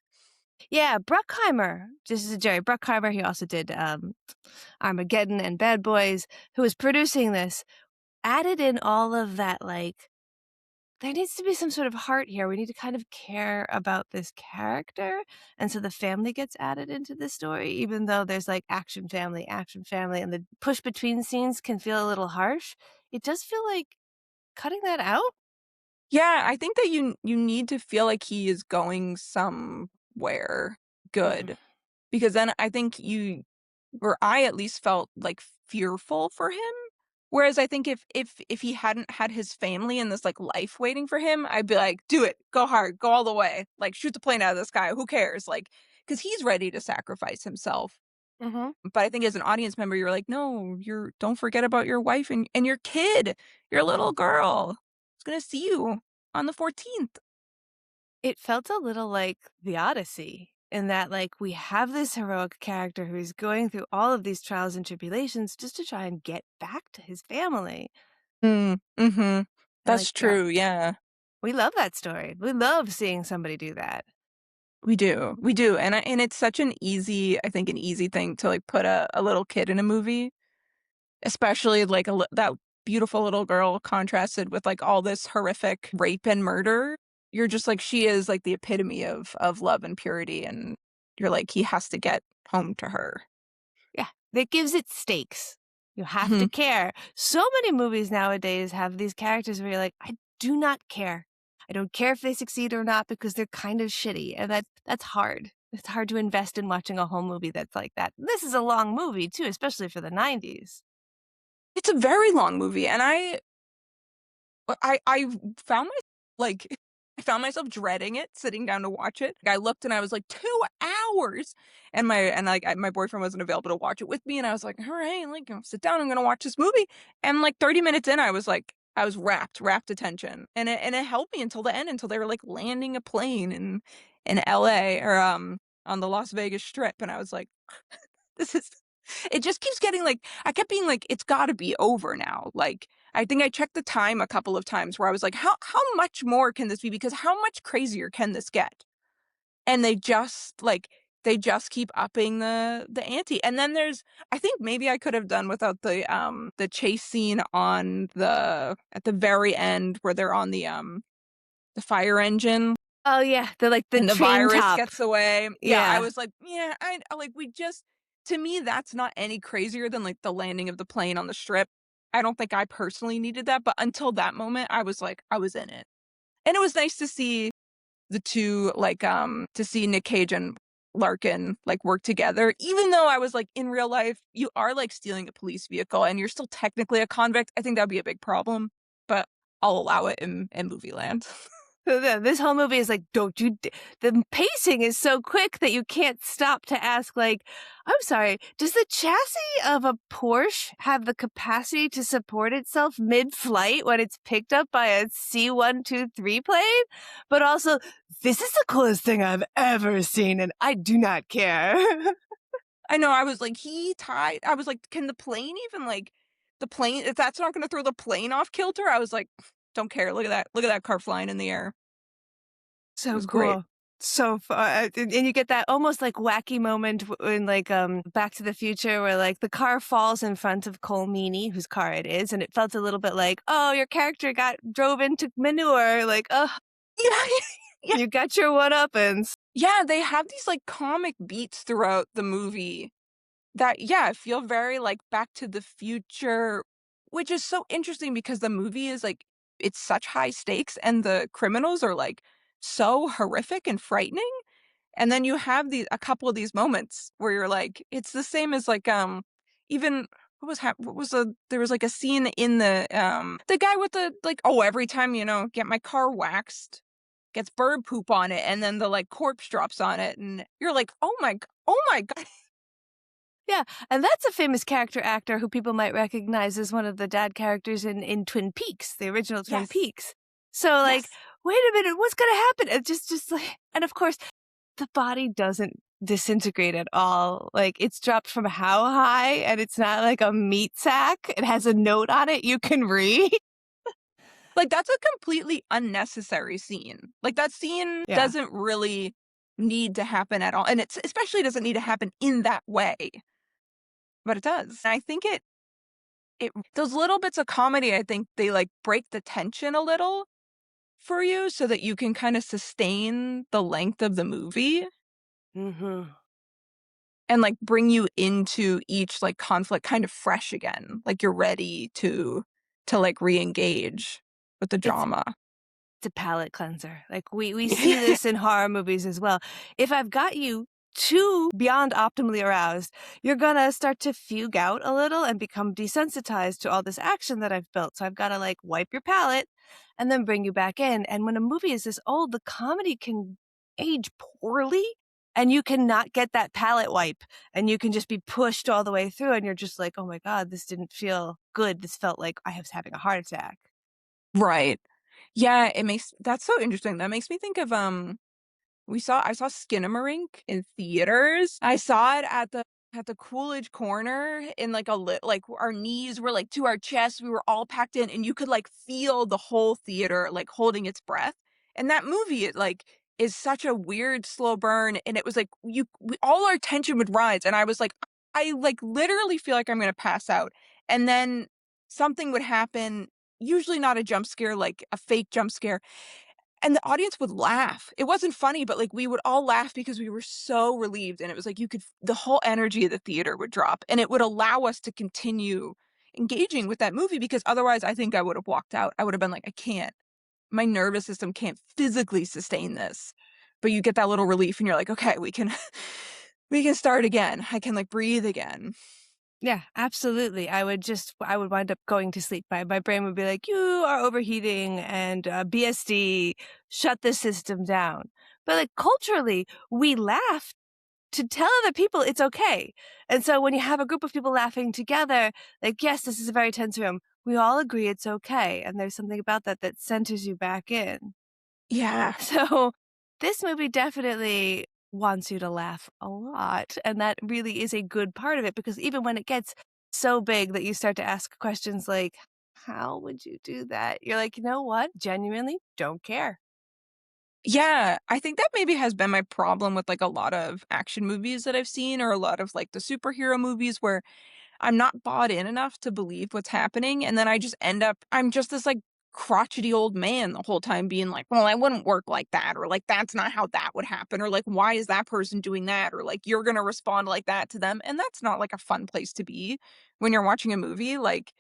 Yeah, Bruckheimer. This is Jerry Bruckheimer. He also did Armageddon and Bad Boys, who was producing this, added in all of that, like, there needs to be some sort of heart here. We need to kind of care about this character. And so the family gets added into the story, even though there's like action family, and the push between scenes can feel a little harsh. It does feel like cutting that out. Yeah, I think that you need to feel like he is going somewhere Mhm. good, because then I think you or I at least felt, like, fearful for him. Whereas I think if he hadn't had his family and this, like, life waiting for him, I'd be like, "Do it. Go hard. Go all the way. Like, shoot the plane out of the sky. Who cares?" Like, because he's ready to sacrifice himself. Mhm. But I think as an audience member, you're like, "No, don't forget about your wife and your kid, your little girl. Is gonna see you on the 14th." It felt a little like The Odyssey in that, like, we have this heroic character who's going through all of these trials and tribulations just to try and get back to his family. Mhm. And like, That's true, yeah. we love that story. We love seeing somebody do that. We do, and it's such an easy I think an easy thing to, like, put a little kid in a movie, especially, like, that beautiful little girl contrasted with, like, all this horrific rape and murder. You're just like, she is, like, the epitome of love and purity, and you're like, he has to get home to her. Yeah, that gives it stakes. You have to Mhm. care. So many movies nowadays have these characters where you're like, I do not care. I don't care if they succeed or not because they're kind of shitty. And that's hard. It's hard to invest in watching a whole movie that's like that. This is a long movie too, especially for the 90s. It's a very long movie, and I found like I found myself dreading it, sitting down to watch it. I looked and I was like 2 hours, and my boyfriend wasn't available to watch it with me, and I was like, all right, like I'll sit down, I'm gonna watch this movie. And like 30 minutes in, I was rapt attention, and it held me until the end, until they were like landing a plane in L.A. or on the Las Vegas Strip, and I was like, this is. It just keeps getting like I kept being like, it's got to be over now. Like I think I checked the time a couple of times where I was like, how much more can this be? Because how much crazier can this get? And they just keep upping the ante. And then I think maybe I could have done without the chase scene at the very end where they're on the fire engine. Oh yeah, the And the train virus top. gets away. Yeah, I Yeah. was like, yeah, I like to me that's not any crazier than like the landing of the plane on the strip. I don't think I personally needed that, but until that moment I was like I was in it. And it was nice to see the two to see Nick Cage and Larkin like work together, even though I was like in real life you are like stealing a police vehicle and you're still technically a convict. I think that would be a big problem, but I'll allow it in movie land. This whole movie is like, the pacing is so quick that you can't stop to ask, like, I'm sorry, does the chassis of a Porsche have the capacity to support itself mid-flight when it's picked up by a C-123 plane? But also, this is the coolest thing I've ever seen, and I do not care. I know, I was like, I was like, can the plane even if that's not gonna throw the plane off kilter, I was like, don't care. Look at that car flying in the air. It So was great. cool. So fun. And you get that almost like wacky moment in like Back to the Future where like the car falls in front of Cole Meany, whose car it is, and it felt a little bit like, oh, your character drove into manure. Like, oh, Yeah, yeah. you got your one-uppance. Yeah, they have these like comic beats throughout the movie that, yeah, feel very like Back to the Future, which is so interesting because the movie is like, it's such high stakes and the criminals are like so horrific and frightening. And then you have a couple of these moments where you're like, it's the same as like, even there was like a scene in the guy with the like, oh, every time, get my car waxed, gets bird poop on it, and then the like corpse drops on it, and you're like, oh my God. Yeah, and that's a famous character actor who people might recognize as one of the dad characters in Twin Peaks, the original Twin Yes. Peaks. So like, Yes. wait a minute, what's gonna happen? It just like, and of course, the body doesn't disintegrate at all. Like it's dropped from how high, and it's not like a meat sack. It has a note on it you can read. Like that's a completely unnecessary scene. Like that scene Yeah. doesn't really need to happen at all, and it's especially doesn't need to happen in that way. But it does. And I think it those little bits of comedy, I think they like break the tension a little for you so that you can kind of sustain the length of the movie Mm-hmm. and like bring you into each like conflict kind of fresh again. Like you're ready to like re-engage with the drama. It's a palate cleanser. Like we see this in horror movies as well. If I've got you too beyond optimally aroused, you're gonna start to fugue out a little and become desensitized to all this action that I've built. So I've got to like wipe your palate and then bring you back in. And when a movie is this old, the comedy can age poorly and you cannot get that palate wipe and you can just be pushed all the way through and you're just like, oh my God, this didn't feel good. This felt like I was having a heart attack. Right. Yeah, that's so interesting. That makes me think of I saw Skinamarink in theaters. I saw it at the Coolidge Corner in like like our knees were like to our chests. We were all packed in and you could like feel the whole theater like holding its breath. And that movie it like is such a weird slow burn and it was like all our tension would rise and I was like I like literally feel like I'm going to pass out. And then something would happen, usually not a jump scare, like a fake jump scare, and the audience would laugh. It wasn't funny, but like we would all laugh because we were so relieved. And it was like the whole energy of the theater would drop and it would allow us to continue engaging with that movie because otherwise I think I would have walked out. I would have been like, I can't. my nervous system can't physically sustain this. But you get that little relief and you're like, okay, we can we can start again. I can like breathe again. Yeah, absolutely. I would wind up going to sleep. My brain would be like, you are overheating and BSD, shut the system down. But like culturally, we laugh to tell other people it's okay. And so when you have a group of people laughing together, like, yes, this is a very tense room. We all agree it's okay. And there's something about that that centers you back in. Yeah. So this movie definitely wants you to laugh a lot. And that really is a good part of it, because even when it gets so big that you start to ask questions like, how would you do that? You're like, you know what? Genuinely don't care. Yeah, I think that maybe has been my problem with like a lot of action movies that I've seen, or a lot of like the superhero movies where I'm not bought in enough to believe what's happening, and then I just end up I'm just this, like, crotchety old man the whole time being like, "Well, I wouldn't work like that," or like, "That's not how that would happen," or like, "Why is that person doing that?" or like, "You're gonna respond like that to them," and that's not, like, a fun place to be when you're watching a movie, like,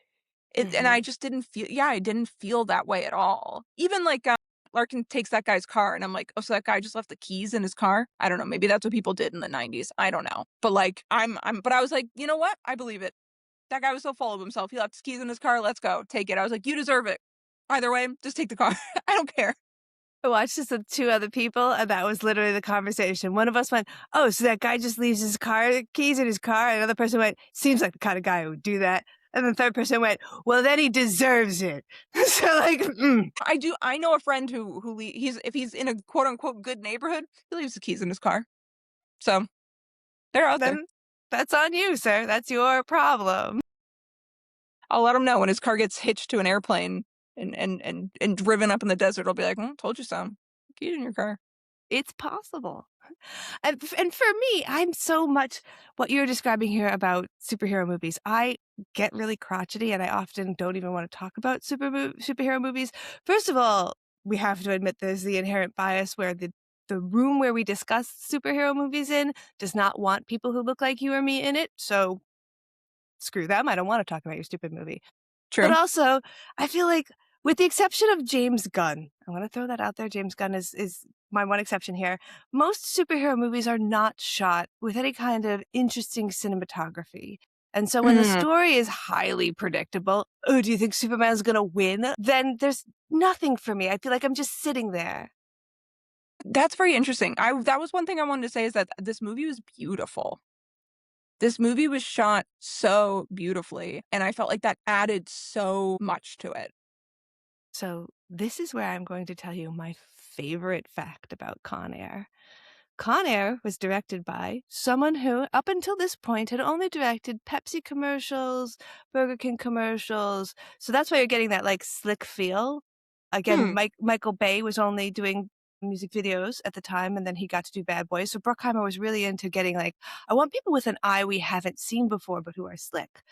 and Hmm. I just didn't feel yeah, I didn't feel that way at all. Even, like, Larkin takes that guy's car, and I'm like, "Oh, so that guy just left the keys in his car?" I don't know, maybe that's what people did in the '90s, I don't know. But, like, but I was like, "You know what? I believe it." That guy was so full of himself. He left his keys in his car. Let's go. Take it. I was like, you deserve it. Either way, just take the car. I don't care. I watched this with two other people, and that was literally the conversation. One of us went, "Oh, so that guy just leaves his car keys in his car?" And another person went, "Seems like the kind of guy who would do that." And the third person went, "Well, then he deserves it." So like, I know a friend he's if he's in a quote unquote good neighborhood, he leaves the keys in his car. So they're out there. then that's on you, sir. That's your problem. I'll let him know when his car gets hitched to an airplane and driven up in the desert. I'll be like, told you so. Keys in your car. It's possible. And for me, I'm so much what you're describing here about superhero movies. I get really crotchety, and I often don't even want to talk about superhero movies. First of all, we have to admit there's the inherent bias where the room where we discuss superhero movies in does not want people who look like you or me in it. So screw them. I don't want to talk about your stupid movie. But True. also, I feel like, with the exception of James Gunn, I want to throw that out there. James Gunn is my one exception here. Most superhero movies are not shot with any kind of interesting cinematography. And so when the Mm, story is highly predictable, oh, do you think Superman's going to win? Then there's nothing for me. I feel like I'm just sitting there. that's very interesting. I That was one thing I wanted to say is that this movie was beautiful. This movie was shot so beautifully, and I felt like that added so much to it. So this is where I'm going to tell you my favorite fact about Con Air. Con Air was directed by someone who, up until this point, had only directed Pepsi commercials, Burger King commercials. So that's why you're getting that like slick feel. Again, Hmm. Michael Bay was only doing music videos at the time, and then he got to do Bad Boys. So Bruckheimer was really into getting like, I want people with an eye we haven't seen before, but who are slick.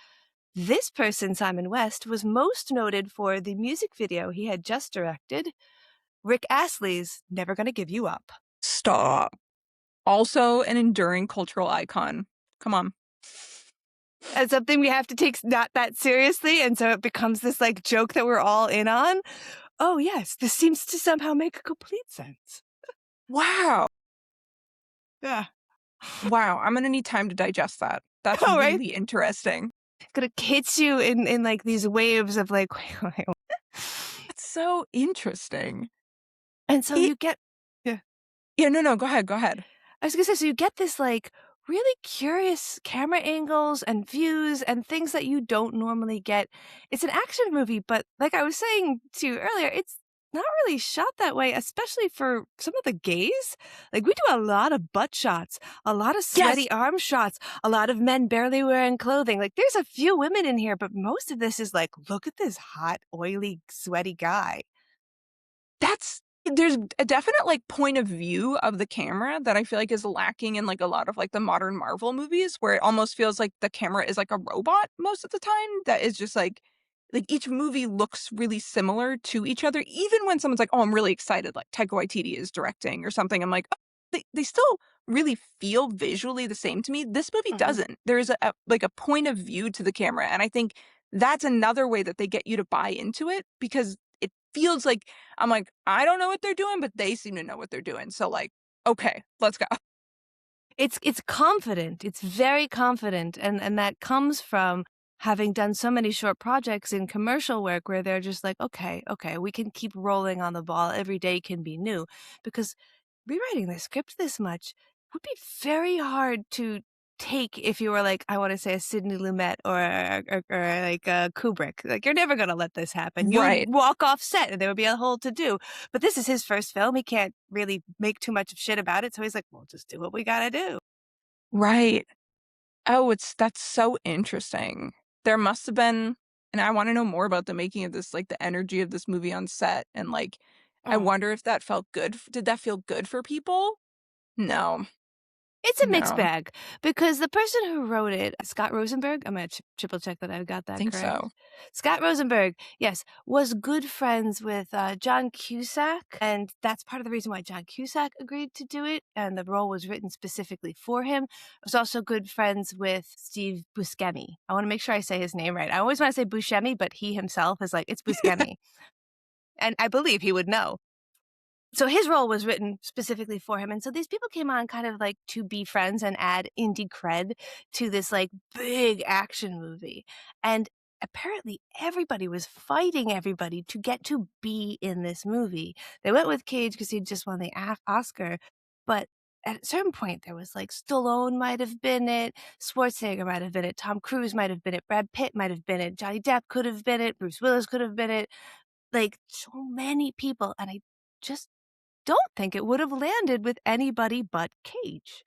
This person, Simon West, was most noted for the music video he had just directed, Rick Astley's Never Gonna Give You Up. Stop. Also an enduring cultural icon. Come on. As something we have to take not that seriously, and so it becomes this like joke that we're all in on. Oh yes, this seems to somehow make complete sense. Wow. Yeah. Wow, I'm gonna need time to digest that. That's All right. really interesting. Gonna hit you in like these waves of like wait. That's so interesting. And so It you get, yeah. Yeah, no, go ahead, go ahead. I was gonna say, so you get this like really curious camera angles and views and things that you don't normally get. It's an action movie, but like I was saying to you earlier, it's not really shot that way, especially for some of the gays. Like we do a lot of butt shots, a lot of Yes, sweaty arm shots, a lot of men barely wearing clothing. Like there's a few women in here, but most of this is like, look at this hot, oily, sweaty guy. there's a definite, like, point of view of the camera that I feel like is lacking in, like, a lot of, like, the modern Marvel movies, where it almost feels like the camera is like a robot most of the time that is just, like, each movie looks really similar to each other, even when someone's like, "Oh, I'm really excited," like Taika Waititi is directing or something, I'm like, "Oh," they still really feel visually the same to me. This movie Mm-hmm. doesn't. There's like, a point of view to the camera, and I think that's another way that they get you to buy into it because feels like I'm like, I don't know what they're doing, but they seem to know what they're doing. So like, okay, let's go. It's confident. It's very confident, and that comes from having done so many short projects in commercial work where they're just like, okay, we can keep rolling on the ball. Every day can be new, because rewriting the script this much would be very hard to take if you were like, I want to say a Sidney Lumet or like a Kubrick. Like, you're never gonna let this happen. You would Right. walk off set and there would be a whole to do. But this is his first film. He can't really make too much of shit about it. So he's like, well, just do what we gotta do. Right. Oh, that's so interesting. There must have been, and I want to know more about the making of this, like the energy of this movie on set. And like, I Oh. wonder if that felt good. Did that feel good for people? No, It's a mixed no, bag because the person who wrote it, Scott Rosenberg, I'm gonna triple check that I got I that think correct. so. Scott Rosenberg, yes, was good friends with John Cusack, and that's part of the reason why John Cusack agreed to do it, and the role was written specifically for him. Was also good friends with Steve Buscemi. I want to make sure I say his name right. I always want to say Buscemi, but he himself is like, it's Buscemi. And I believe he would know. So his role was written specifically for him. And so these people came on kind of like to be friends and add indie cred to this like big action movie. And apparently everybody was fighting everybody to get to be in this movie. They went with Cage because he just won the Oscar. But at a certain point, there was like Stallone might have been it, Schwarzenegger might have been it, Tom Cruise might have been it, Brad Pitt might have been it, Johnny Depp could have been it, Bruce Willis could have been it. Like, so many people. And I just don't think it would have landed with anybody but Cage.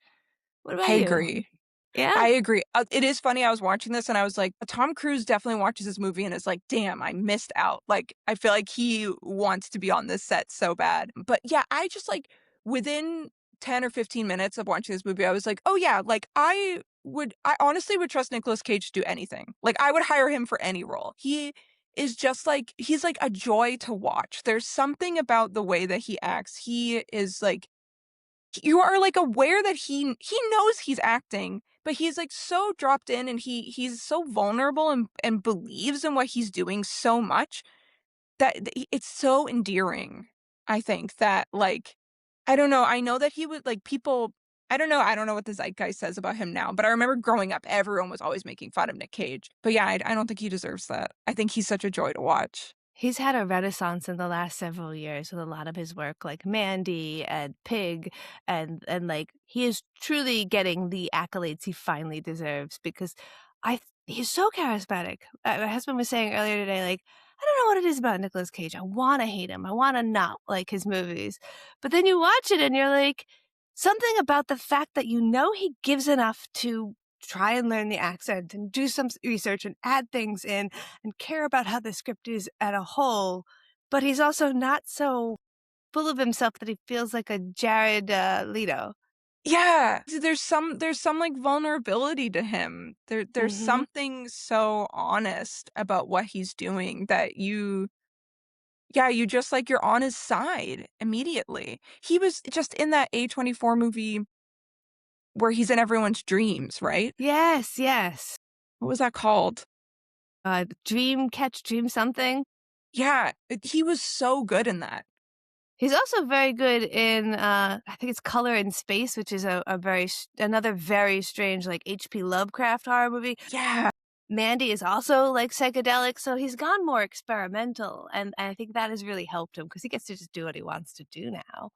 What I about you? agree. Yeah? I agree. It is funny. I was watching this and I was like, Tom Cruise definitely watches this movie and is like, damn, I missed out. Like, I feel like he wants to be on this set so bad. But yeah, I just like within 10 or 15 minutes of watching this movie, I was like, oh yeah, like I honestly would trust Nicolas Cage to do anything. Like, I would hire him for any role. He is just like, he's like a joy to watch. There's something about the way that he acts. He is like, you are like aware that he knows he's acting, but he's like so dropped in and he's so vulnerable and believes in what he's doing so much that it's so endearing. I think that like I don't know, I know that he would like people I don't know what the zeitgeist says about him now, but I remember growing up everyone was always making fun of Nick Cage. But yeah, I don't think he deserves that. I think he's such a joy to watch. He's had a renaissance in the last several years with a lot of his work, like Mandy and Pig, and like he is truly getting the accolades he finally deserves because he's so charismatic. My husband was saying earlier today, like, I don't know what it is about Nicolas Cage. I want to hate him. I want to not like his movies. But then you watch it and you're like, something about the fact that you know he gives enough to try and learn the accent and do some research and add things in and care about how the script is at a whole, but he's also not so full of himself that he feels like a Jared Leto. Yeah, there's some like vulnerability to him. There's Mm-hmm. something so honest about what he's doing that yeah, you just like you're on his side immediately. He was just in that A24 movie where he's in everyone's dreams, right? Yes, yes. What was that called? Dream Catch Dream something. Yeah, he was so good in that. He's also very good in I think it's Color in Space, which is a another very strange like H.P. Lovecraft horror movie. Yeah. Mandy is also like psychedelic, so he's gone more experimental, and I think that has really helped him because he gets to just do what he wants to do now.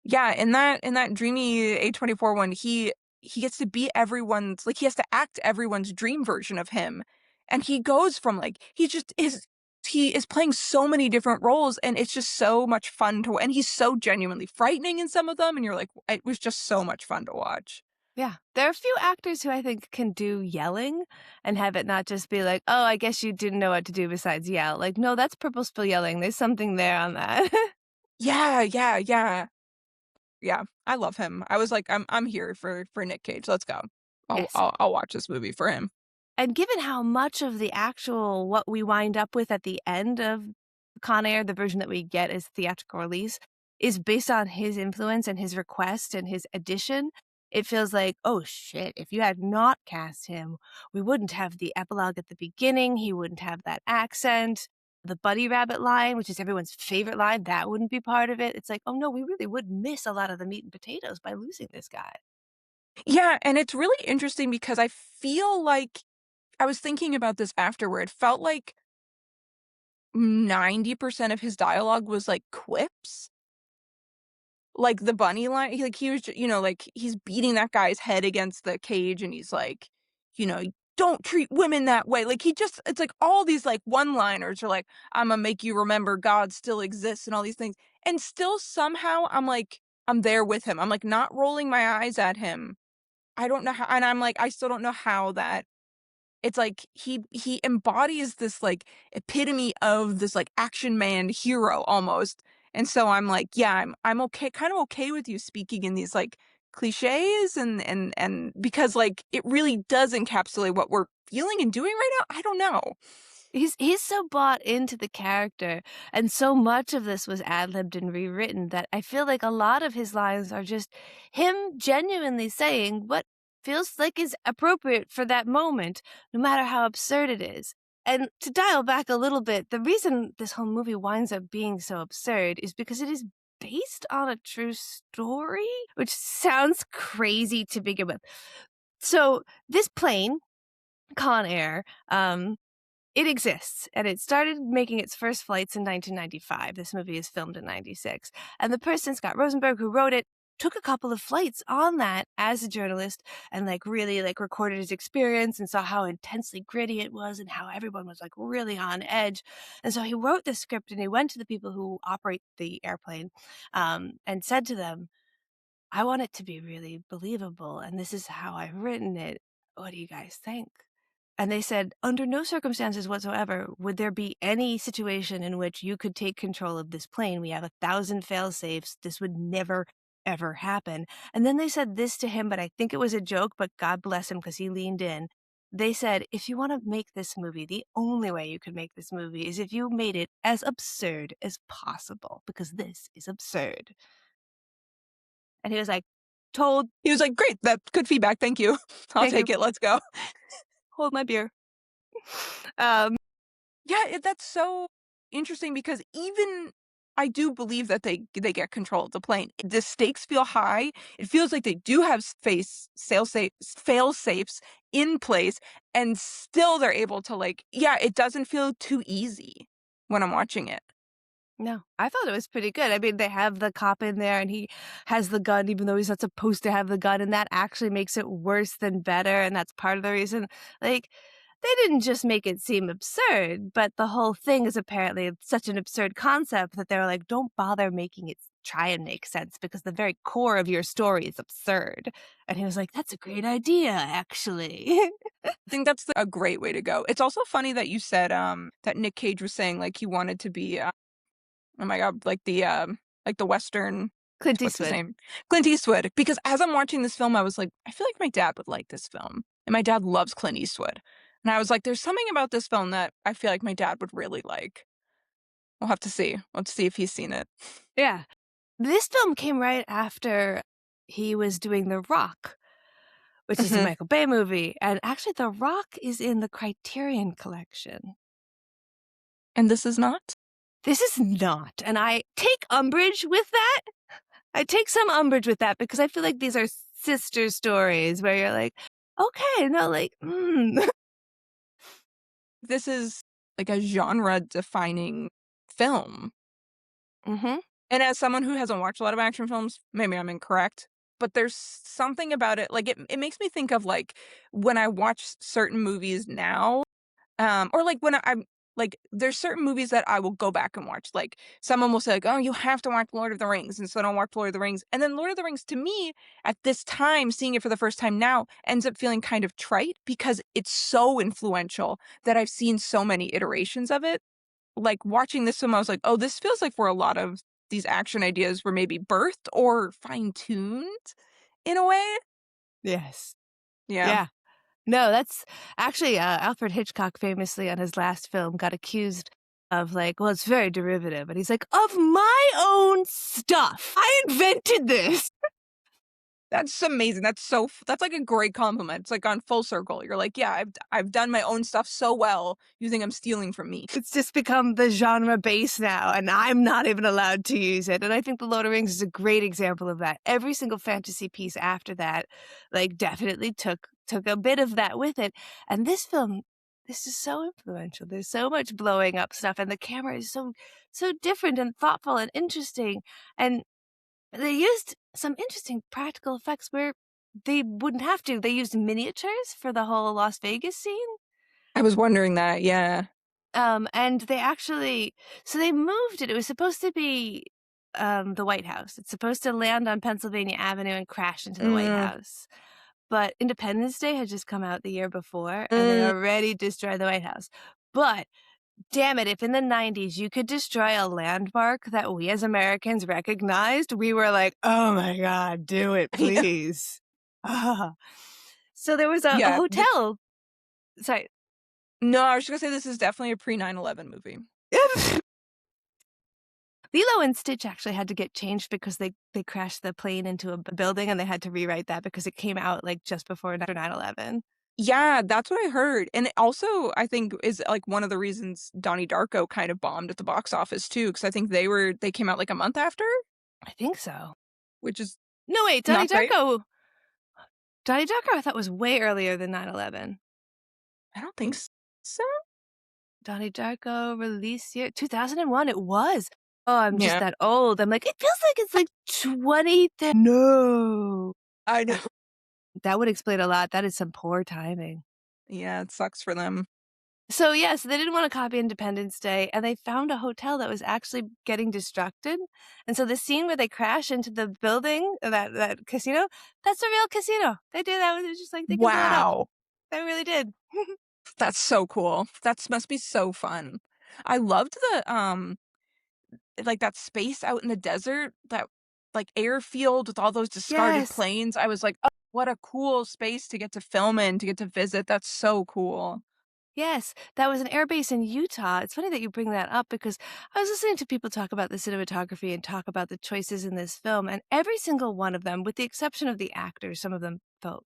Yeah, in that dreamy A24 one, he gets to be everyone's like he has to act everyone's dream version of him. And he goes from like he is playing so many different roles and it's just so much fun to and he's so genuinely frightening in some of them and you're like it was just so much fun to watch. Yeah, there are a few actors who I think can do yelling and have it not just be like, "Oh, I guess you didn't know what to do besides yell." Like, no, that's purposeful yelling. There's something there on that. Yeah, yeah, yeah. Yeah, I love him. I was like I'm here for Nick Cage. Let's go. Yes. I'll watch this movie for him. And given how much of the actual what we wind up with at the end of Con Air, the version that we get as theatrical release, is based on his influence and his request and his addition, it feels like, oh shit, if you had not cast him, we wouldn't have the epilogue at the beginning, he wouldn't have that accent. the bunny rabbit line, which is everyone's favorite line, that wouldn't be part of it. It's like, oh no, we really would miss a lot of the meat and potatoes by losing this guy. Yeah, and it's really interesting because I feel like I was thinking about this afterward. Felt like 90% of his dialogue was like quips. Like the bunny line, like he was, like he's beating that guy's head against the cage and he's like, you know, don't treat women that way. Like it's like all these like one-liners are like, I'm gonna make you remember God still exists and all these things. And still somehow I'm like, I'm there with him. I'm like not rolling my eyes at him. I don't know how, and I'm like, I still don't know how that it's like he embodies this like epitome of this like action man hero almost. And so I'm like, yeah, I'm okay, kind of okay with you speaking in these like cliches and because like it really does encapsulate what we're feeling and doing right now. I don't know. He's so bought into the character, and so much of this was ad-libbed and rewritten that I feel like a lot of his lines are just him genuinely saying what feels like is appropriate for that moment, no matter how absurd it is. And to dial back a little bit, the reason this whole movie winds up being so absurd is because it is based on a true story, which sounds crazy to begin with. So this plane, Con Air, it exists, and it started making its first flights in 1995. This movie is filmed in 96. And the person, Scott Rosenberg, who wrote it, took a couple of flights on that as a journalist and really recorded his experience and saw how intensely gritty it was and how everyone was like really on edge. And so he wrote the script and he went to the people who operate the airplane and said to them, I want it to be really believable, and this is how I've written it. What do you guys think? And they said, under no circumstances whatsoever would there be any situation in which you could take control of this plane. We have 1,000 fail-safes. This would never, ever happen. And then they said this to him, but I think it was a joke, but God bless him because he leaned in. They said, if you want to make this movie, the only way you could make this movie is if you made it as absurd as possible, because this is absurd. And he was like, told, He was like, great, that's good feedback. Thank you. I'll Thank take you. it. Let's go. hold my beer. Yeah, that's so interesting because even I do believe that they get control of the plane. The stakes feel high. It feels like they do have fail safes in place, and still they're able to like, yeah, it doesn't feel too easy when I'm watching it. No, I thought it was pretty good. I mean, they have the cop in there and he has the gun, even though he's not supposed to have the gun. And that actually makes it worse than better. And that's part of the reason. Like, they didn't just make it seem absurd, but the whole thing is apparently such an absurd concept that they're like, don't bother making it try and make sense because the very core of your story is absurd. And he was like, that's a great idea, actually. I think that's a great way to go. It's also funny that you said that Nick Cage was saying like he wanted to be oh my God, like the Western, Clint what's his Eastwood. name? Clint Eastwood. Because as I'm watching this film, I was like, I feel like my dad would like this film. And my dad loves Clint Eastwood. And I was like, there's something about this film that I feel like my dad would really like. We'll have to see. Let's see if he's seen it. Yeah. This film came right after he was doing The Rock, which is a Michael Bay movie. And actually, The Rock is in the Criterion Collection. And this is not? This is not. And I take umbrage with that. I take some umbrage with that because I feel like these are sister stories where you're like, okay, no, like, This is like a genre-defining film. Mm-hmm. And as someone who hasn't watched a lot of action films, maybe I'm incorrect, but there's something about it, like it makes me think of like when I watch certain movies now, or like when I'm like there's certain movies that I will go back and watch. Like someone will say like, oh, you have to watch Lord of the Rings, and so I don't watch Lord of the Rings. And then Lord of the Rings to me at this time, seeing it for the first time now, ends up feeling kind of trite because it's so influential that I've seen so many iterations of it. Like watching this film, I was like, oh, this feels like where a lot of these action ideas were maybe birthed or fine-tuned in a way. Yes. Yeah. Yeah. No, that's actually Alfred Hitchcock famously on his last film got accused of like, well, it's very derivative. And he's like, of my own stuff. I invented this. That's amazing. That's like a great compliment. It's like gone full circle. You're like, yeah, I've done my own stuff so well. You think I'm stealing from me? It's just become the genre base now, and I'm not even allowed to use it. And I think The Lord of the Rings is a great example of that. Every single fantasy piece after that, like, definitely took a bit of that with it. And this film, this is so influential. There's so much blowing up stuff, and the camera is so different and thoughtful and interesting. And they used some interesting practical effects where they wouldn't have to. They used miniatures for the whole Las Vegas scene. I was wondering that. Yeah. And they actually, so they moved it. It was supposed to be the White House. It's supposed to land on Pennsylvania Avenue and crash into the White Mm, House. But Independence Day had just come out the year before, and they mm. already destroyed the White House. But damn it, if in the 90s you could destroy a landmark that we as Americans recognized, we were like, oh my God, do it, Yeah. please. Ah. So there was a Yeah. hotel. Sorry. No, I was just gonna say this is definitely a pre 9/11 movie. Lilo and Stitch actually had to get changed because they crashed the plane into a building, and they had to rewrite that because it came out like just before 9/11. Yeah, that's what I heard. And it also, I think, is like one of the reasons Donnie Darko kind of bombed at the box office too, because I think they came out like a month after, I think so. which is No, wait, not great. Donnie Darko I thought was way earlier than 9/11. I don't think so. Donnie Darko release year 2001. It was. Oh, I'm just Yeah, that old. I'm like, it feels like it's like 20. No, I know. that would explain a lot. That is some poor timing. Yeah, it sucks for them. So yes, they didn't want to copy Independence Day, and they found a hotel that was actually getting destructed. And so the scene where they crash into the building, that casino, that's a real casino. They did that. It was just like they can blow it up. Wow, They really did. that's so cool. That must be so fun. I loved the like that space out in the desert, that like airfield with all those discarded Yes. planes. I was like, oh, what a cool space to get to film in, to get to visit. That's so cool. Yes, that was an air base in Utah. It's funny that you bring that up because I was listening to people talk about the cinematography and talk about the choices in this film, and every single one of them, with the exception of the actors, some of them felt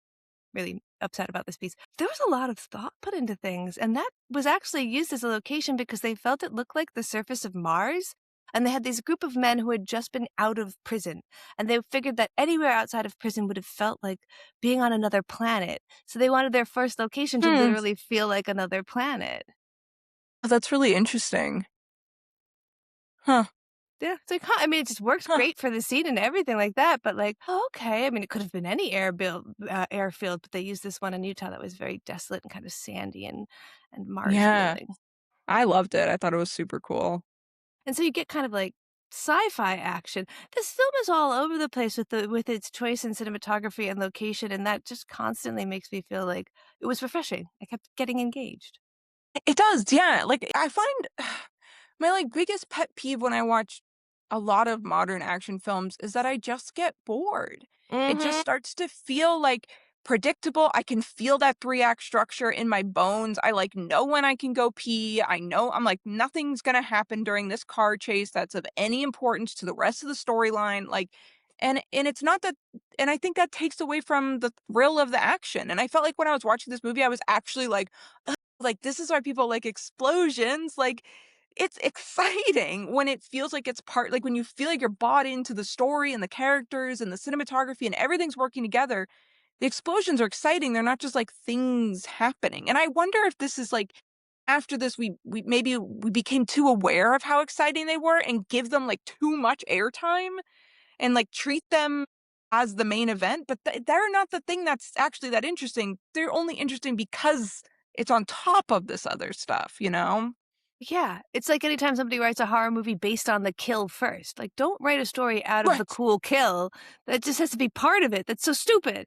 really upset about this piece. There was a lot of thought put into things, and that was actually used as a location because they felt it looked like the surface of Mars. And they had this group of men who had just been out of prison, and they figured that anywhere outside of prison would have felt like being on another planet. So they wanted their first location to Hmm. literally feel like another planet. Oh, that's really interesting. Huh. Yeah, it's like, huh, I mean, it just works Huh. great for the scene and everything like that. But like, oh, okay. I mean, it could have been any airfield, but they used this one in Utah that was very desolate and kind of sandy and Mars Yeah. feeling. I loved it. I thought it was super cool. And so you get kind of like sci-fi action. This film is all over the place with its choice in cinematography and location, and that just constantly makes me feel like it was refreshing. I kept getting engaged. It does, yeah. Like I find my like biggest pet peeve when I watch a lot of modern action films is that I just get bored. It just Mm-hmm. starts to feel like predictable. I can feel that three-act structure in my bones. I like know when I can go pee. I know I'm like nothing's gonna happen during this car chase that's of any importance to the rest of the storyline. Like and it's not that, and I think that takes away from the thrill of the action. And I felt like when I was watching this movie, I was actually like, this is why people like explosions. Like, it's exciting when it feels like it's part, like when you feel like you're bought into the story and the characters and the cinematography and everything's working together. The explosions are exciting. They're not just like things happening. And I wonder if this is like after this we maybe we became too aware of how exciting they were and give them like too much airtime and like treat them as the main event, but they're not the thing that's actually that interesting. They're only interesting because it's on top of this other stuff, you know? Yeah, it's like anytime somebody writes a horror movie based on the kill first. Like, don't write a story out of the Right. cool kill. That just has to be part of it. That's so stupid.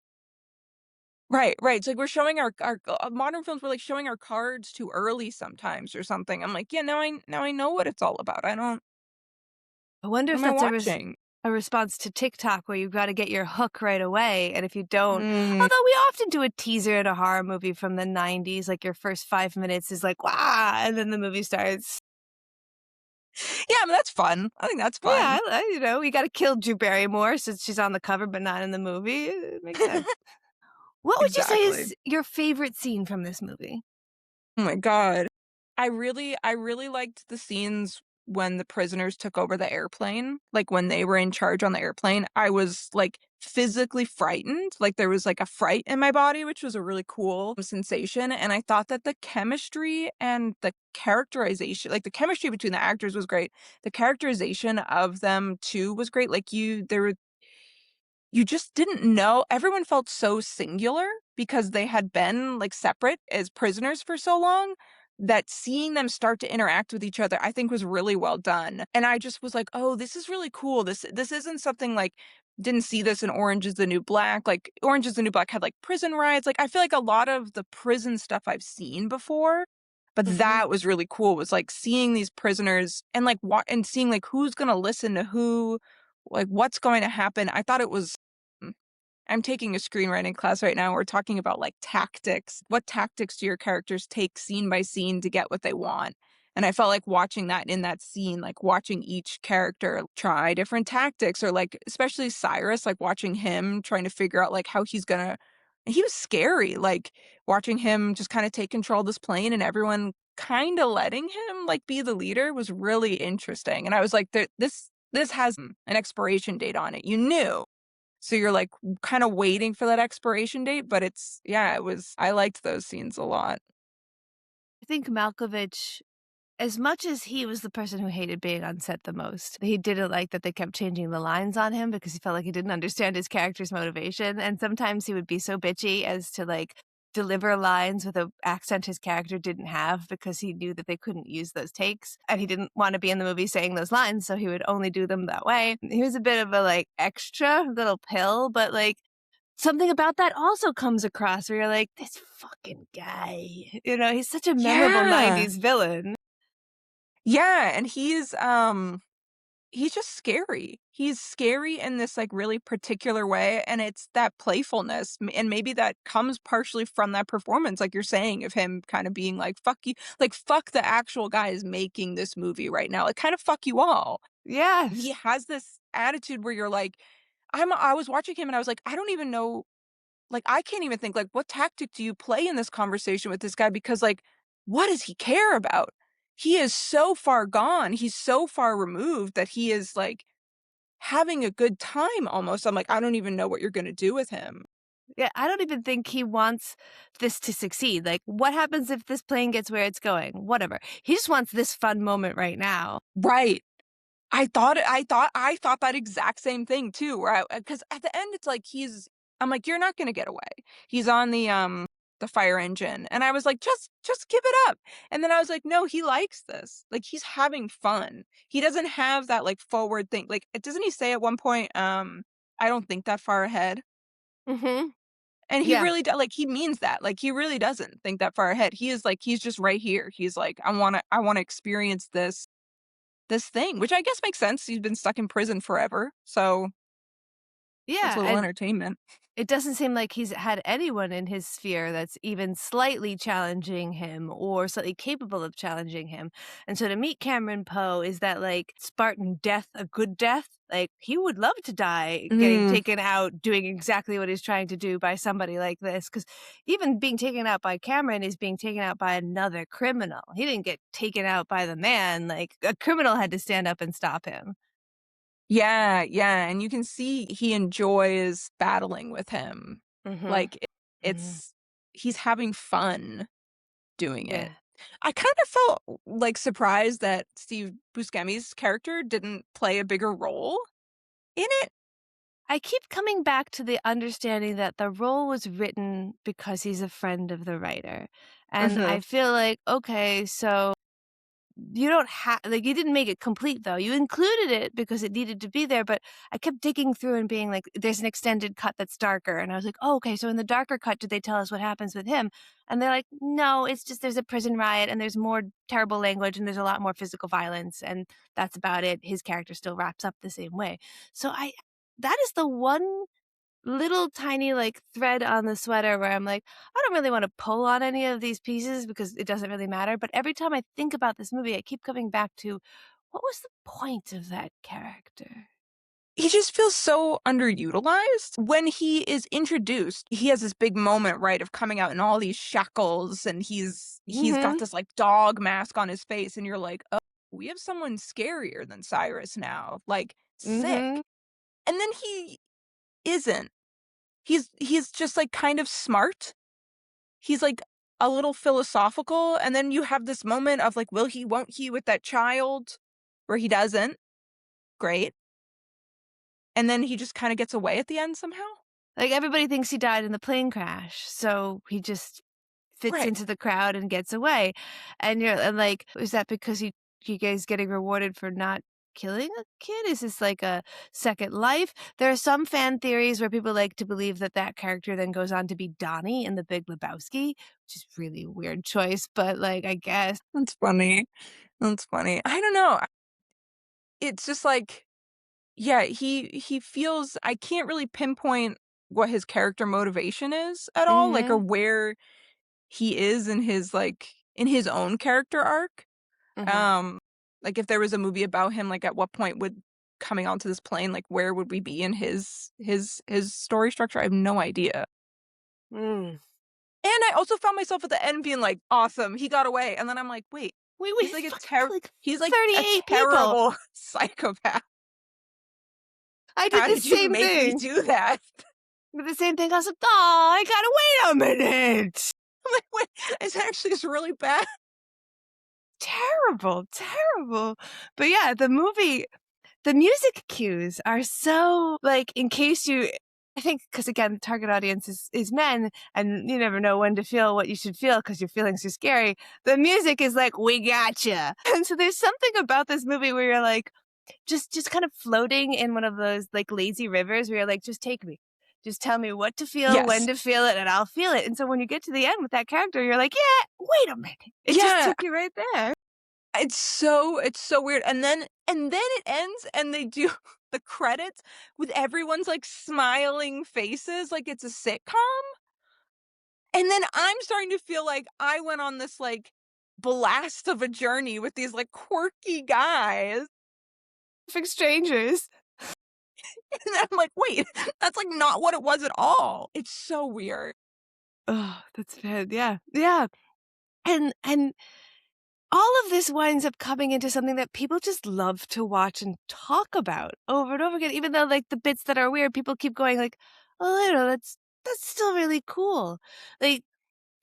Right, right. It's like we're showing our modern films. We're like showing our cards too early sometimes or something. I'm like, yeah, now I know what it's all about. I don't. I wonder What if am I that's watching? a response to TikTok where you've got to get your hook right away. And if you don't, Mm, although we often do a teaser in a horror movie from the 90s, like your first 5 minutes is like, wow, and then the movie starts. Yeah, I mean, that's fun. I think that's Yeah, fun. we got to kill Drew Barrymore since she's on the cover but not in the movie. It makes sense. What would you say Exactly. is your favorite scene from this movie? Oh my god. I really liked the scenes when the prisoners took over the airplane, like when they were in charge on the airplane. I was like physically frightened. Like there was like a fright in my body, which was a really cool sensation. And I thought that the chemistry and the characterization, like the chemistry between the actors was great. The characterization of them too was great. Like you just didn't know. Everyone felt so singular because they had been like separate as prisoners for so long that seeing them start to interact with each other, I think was really well done. And I just was like, oh, this is really cool. This isn't something like didn't see this in Orange is the New Black. Like Orange is the New Black had like prison riots. Like I feel like a lot of the prison stuff I've seen before. But Mm-hmm. that was really cool. Was like seeing these prisoners and like and seeing like who's gonna listen to who, like what's going to happen. I thought it was I'm taking a screenwriting class right now. We're talking about like tactics. What tactics do your characters take scene by scene to get what they want? And I felt like watching that in that scene, like watching each character try different tactics, or like especially Cyrus, like watching him trying to figure out like how he's gonna. He was scary, like watching him just kind of take control of this plane and everyone kind of letting him like be the leader was really interesting. And I was like, this has an expiration date on it. You knew, so you're like kind of waiting for that expiration date, but I liked those scenes a lot. I think Malkovich, as much as he was the person who hated being on set the most, he didn't like that they kept changing the lines on him because he felt like he didn't understand his character's motivation. And sometimes he would be so bitchy as to like deliver lines with an accent his character didn't have because he knew that they couldn't use those takes. And he didn't want to be in the movie saying those lines, so he would only do them that way. He was a bit of a like extra little pill, but like something about that also comes across where you're like, this fucking guy, he's such a memorable Yeah. 90s villain. Yeah, and he's just scary. He's scary in this like really particular way, and it's that playfulness, and maybe that comes partially from that performance, like you're saying, of him kind of being like, "Fuck you," like fuck the actual guys making this movie right now, like kind of fuck you all. He Yes. has this attitude where you're like, I was watching him and I was like, I don't even know, like I can't even think like what tactic do you play in this conversation with this guy, because like what does he care about? He is so far gone. He's so far removed that he is like having a good time almost. I'm like, I don't even know what you're going to do with him. Yeah, I don't even think he wants this to succeed. Like, what happens if this plane gets where it's going? Whatever. He just wants this fun moment right now. Right. I thought that exact same thing too, where because at the end it's like I'm like, you're not gonna get away. He's on the fire engine, and I was like, just give it up. And then I was like, no, he likes this. Like he's having fun. He doesn't have that like forward thing. Like doesn't he say at one point, I don't think that far ahead. Mm-hmm. And he Yeah. really like he means that. Like he really doesn't think that far ahead. He is like he's just right here. He's like I want to experience this thing, which I guess makes sense. He's been stuck in prison forever, so it's Yeah. a little And entertainment. it doesn't seem like he's had anyone in his sphere that's even slightly challenging him or slightly capable of challenging him. And so to meet Cameron Poe, is that like Spartan death a good death? Like he would love to die getting Mm, taken out doing exactly what he's trying to do by somebody like this. Because even being taken out by Cameron is being taken out by another criminal. He didn't get taken out by the man. Like a criminal had to stand up and stop him. yeah, and you can see he enjoys battling with him. Mm-hmm. Like Mm-hmm. it's he's having fun doing it. Yeah. I kind of felt like surprised that Steve Buscemi's character didn't play a bigger role in it. I keep coming back to the understanding that the role was written because he's a friend of the writer. And I Mhm. feel like, okay, so you don't have, like, you didn't make it complete though. You included it because it needed to be there. But I kept digging through and being like, there's an extended cut that's darker. And I was like, oh, okay, so in the darker cut, did they tell us what happens with him? And they're like, no, it's just there's a prison riot and there's more terrible language and there's a lot more physical violence. And that's about it. His character still wraps up the same way. So that is the one little tiny like thread on the sweater where I'm like, I don't really want to pull on any of these pieces because it doesn't really matter. But every time I think about this movie, I keep coming back to what was the point of that character? He just feels so underutilized. When he is introduced, he has this big moment, right, of coming out in all these shackles, and he's got this like dog mask on his face, and you're like, oh, we have someone scarier than Cyrus now. Like, sick. Mm-hmm. And then he isn't. He's just like kind of smart. He's like a little philosophical, and then you have this moment of like, will he, won't he, with that child, where he doesn't. Great. And then he just kind of gets away at the end somehow. Like, everybody thinks he died in the plane crash, so he just fits Right. into the crowd and gets away. And like, is that because you guys getting rewarded for not killing a kid? Is this like a second life? There are some fan theories where people like to believe that that character then goes on to be Donnie in The Big Lebowski, which is really a weird choice, but like, I guess. That's funny. That's funny. I don't know. It's just like, yeah, he feels, I can't really pinpoint what his character motivation is at all, like, or Mm-hmm. where he is in his like in his own character arc. Mm-hmm. Um like if there was a movie about him, like at what point would coming onto this plane, like where would we be in his story structure? I have no idea. Mm. And I also found myself at the end being like, awesome, he got away. And then I'm like, wait, We he's like fucking like he's like a 38 people. terrible psychopath. I did How the did you same make me thing. do that? Did the same thing. I was like, oh, I gotta wait a minute. I'm like, wait, it's actually just really bad. Terrible, terrible. But yeah, the music cues are so, like, in case you, I think, because again, the target audience is men, and you never know when to feel what you should feel because your feelings are scary. The music is like, we gotcha. And so there's something about this movie where you're like, just kind of floating in one of those like lazy rivers where you're like, just take me. Just tell me what to feel, when Yes. to feel it, and I'll feel it. And so when you get to the end with that character, you're like, yeah, wait a minute. It just Yeah. took you right there. It's so weird. And then it ends and they do the credits with everyone's like smiling faces like it's a sitcom. And then I'm starting to feel like I went on this like blast of a journey with these like quirky guys. Perfect strangers. And I'm like, wait, that's like not what it was at all. It's so weird. Oh, that's bad. Yeah. Yeah. And all of this winds up coming into something that people just love to watch and talk about over and over again, even though like the bits that are weird, people keep going like, oh, that's still really cool. Like,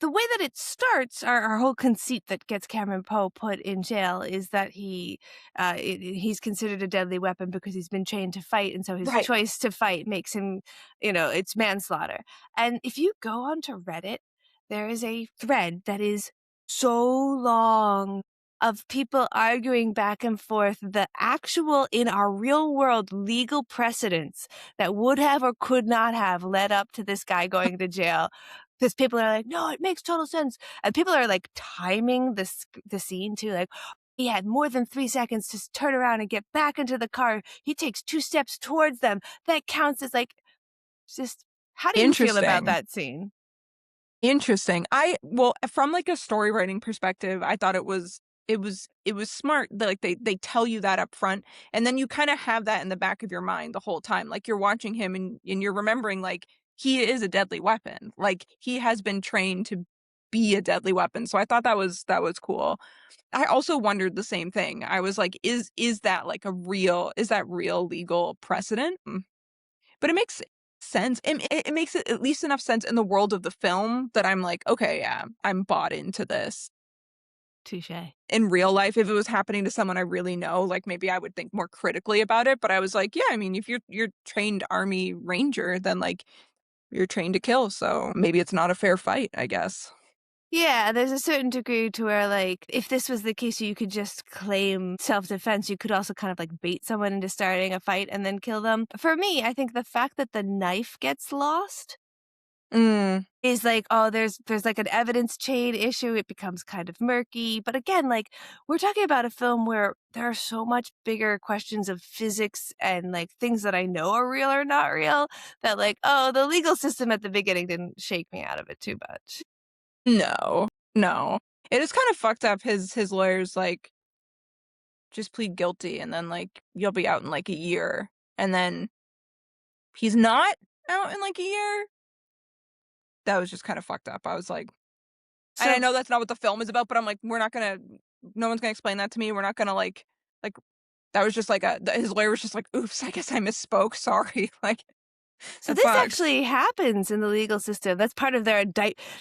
the way that it starts, our whole conceit that gets Cameron Poe put in jail is that he's considered a deadly weapon because he's been trained to fight, and so his Right. choice to fight makes him, it's manslaughter. And if you go onto Reddit, there is a thread that is so long of people arguing back and forth the actual, in our real world, legal precedents that would have or could not have led up to this guy going to jail. Because people are like, no, it makes total sense. And people are like timing the scene too. Like, he had more than 3 seconds to turn around and get back into the car. He takes 2 steps towards them. That counts as like, just, how do you feel about Interesting. that scene? Interesting. Well, from like a story writing perspective, I thought it was smart that like they tell you that up front, and then you kind of have that in the back of your mind the whole time. Like you're watching him and you're remembering like he is a deadly weapon. Like he has been trained to be a deadly weapon. So I thought that was cool. I also wondered the same thing. I was like, is that like is that real legal precedent? But it makes sense. It makes it at least enough sense in the world of the film that I'm like, okay, yeah, I'm bought into this. Touche. In real life, if it was happening to someone I really know, like maybe I would think more critically about it. But I was like, yeah, I mean, if you're trained Army Ranger, then like you're trained to kill, so maybe it's not a fair fight, I guess. Yeah, there's a certain degree to where, like, if this was the case, you could just claim self-defense. You could also kind of like bait someone into starting a fight and then kill them. For me, I think the fact that the knife gets lost Mm, is like, oh, there's like an evidence chain issue. It becomes kind of murky. But again, like, we're talking about a film where there are so much bigger questions of physics and like things that I know are real or not real that, like, oh, the legal system at the beginning didn't shake me out of it too much. no, no. It is kind of fucked up. His lawyers like just plead guilty and then like you'll be out in like a year. And then he's not out in like a year. That was just kind of fucked up. I was like, and I So know that's not what the film is about, but I'm like, no one's gonna explain that to me. We're not gonna like that was just like his lawyer was just like, oops, I guess I misspoke. Sorry. Like, So that this sucks. actually happens in the legal system. That's part of their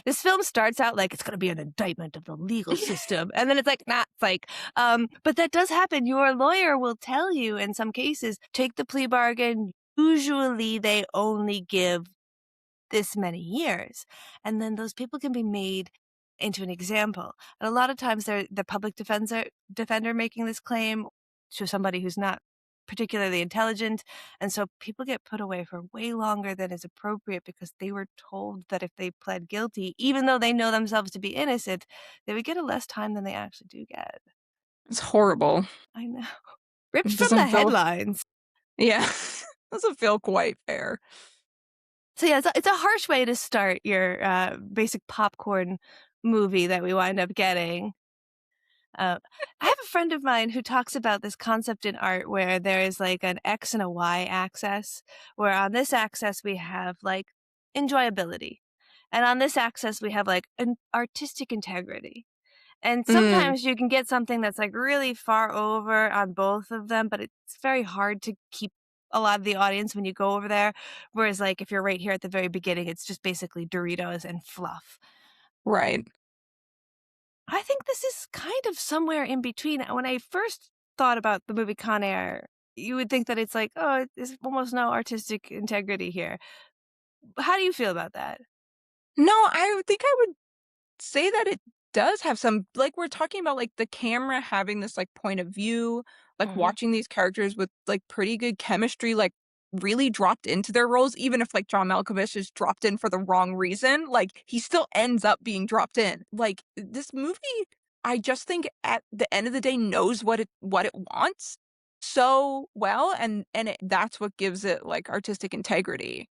This film starts out like it's going to be an indictment of the legal system, and then it's like, nah, it's like, but that does happen. Your lawyer will tell you in some cases, take the plea bargain. Usually, they only give this many years, and then those people can be made into an example. And a lot of times, they're the public defender making this claim to somebody who's not particularly intelligent, and so people get put away for way longer than is appropriate because they were told that if they pled guilty, even though they know themselves to be innocent, they would get a less time than they actually do get. It's horrible. I know. Ripped It from the doesn't feel, headlines. yeah, doesn't feel quite fair. So yeah, it's a harsh way to start your basic popcorn movie that we wind up getting. I have a friend of mine who talks about this concept in art where there is like an X and a Y axis, where on this axis we have like enjoyability, and on this axis we have like an artistic integrity. And Mm, sometimes you can get something that's like really far over on both of them, but it's very hard to keep a lot of the audience when you go over there. Whereas like if you're right here at the very beginning, it's just basically Doritos and fluff. right. I think this is kind of somewhere in between. When I first thought about the movie Con Air, you would think that it's like, oh, there's almost no artistic integrity here. How do you feel about that? No, I think I would say that it does have some, like we're talking about, like the camera having this like point of view, like Mhm. watching these characters with like pretty good chemistry, like really dropped into their roles, even if like John Malkovich is dropped in for the wrong reason, like he still ends up being dropped in. Like this movie, I just think at the end of the day knows what it wants so well, and that's what gives it like artistic integrity.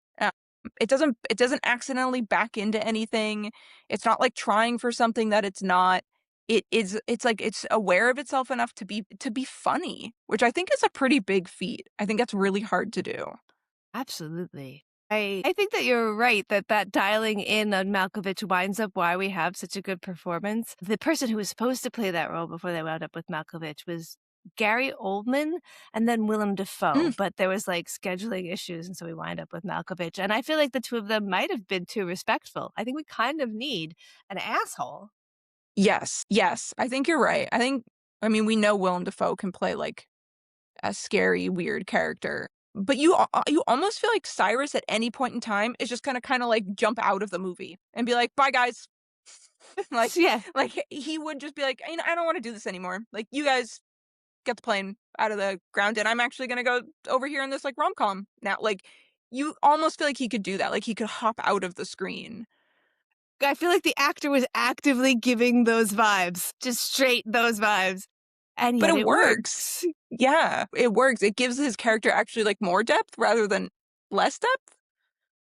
It doesn't accidentally back into anything. It's not like trying for something that it's not. It's like it's aware of itself enough to be funny, which I think is a pretty big feat. I think that's really hard to do. Absolutely. I think that you're right that dialing in on Malkovich winds up why we have such a good performance. The person who was supposed to play that role before they wound up with Malkovich was Gary Oldman and then Willem Dafoe, Mm, but there was like scheduling issues, and so we wind up with Malkovich. And I feel like the two of them might have been too respectful. I think we kind of need an asshole. yes, yes, I think you're right. I mean, we know Willem Dafoe can play like a scary, weird character. But you almost feel like Cyrus at any point in time is just gonna kind of like jump out of the movie and be like, "Bye, guys." like, So, yeah, like he would just be like, I don't want to do this anymore. Like, you guys get the plane out of the ground, and I'm actually gonna go over here in this like rom com now." Like, you almost feel like he could do that. Like, he could hop out of the screen. I feel like the actor was actively giving those vibes, just straight those vibes. And But yet it it works. works. Yeah, it works. It gives his character actually like more depth rather than less depth.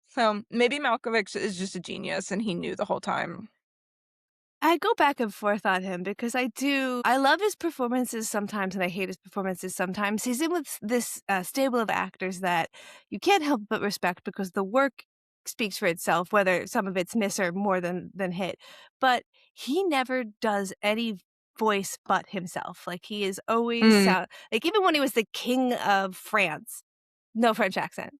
So maybe Malkovich is just a genius and he knew the whole time. I go back and forth on him because I love his performances sometimes and I hate his performances sometimes. He's in with this stable of actors that you can't help but respect because the work speaks for itself, whether some of it's miss or more than hit. But he never does any voice but himself. Like he is always Mm, sound like even when he was the king of France, no French accent.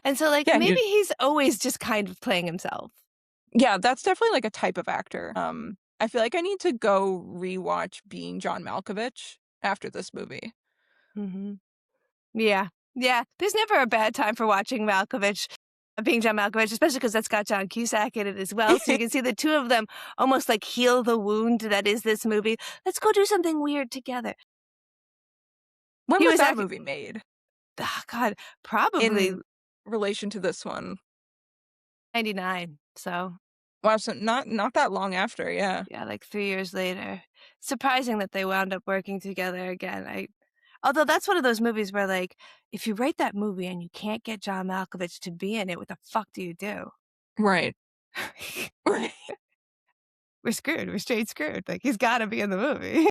And so like yeah, maybe he's always just kind of playing himself. yeah, that's definitely like a type of actor. I feel like I need to go rewatch Being John Malkovich after this movie. Mhm. Yeah. Yeah. There's never a bad time for watching Malkovich, being John Malkovich, especially because that's got John Cusack in it as well. So you can see the two of them almost like heal the wound that is this movie. Let's go do something weird together. When He was was that acting, movie made God, probably in relation to this one? 99. So Wow, so not that long after, yeah. yeah, like 3 years later. Surprising that they wound up working together again. Although that's one of those movies where like, if you write that movie and you can't get John Malkovich to be in it, what the fuck do you do? Right. Right. We're screwed. We're straight screwed. Like he's got to be in the movie.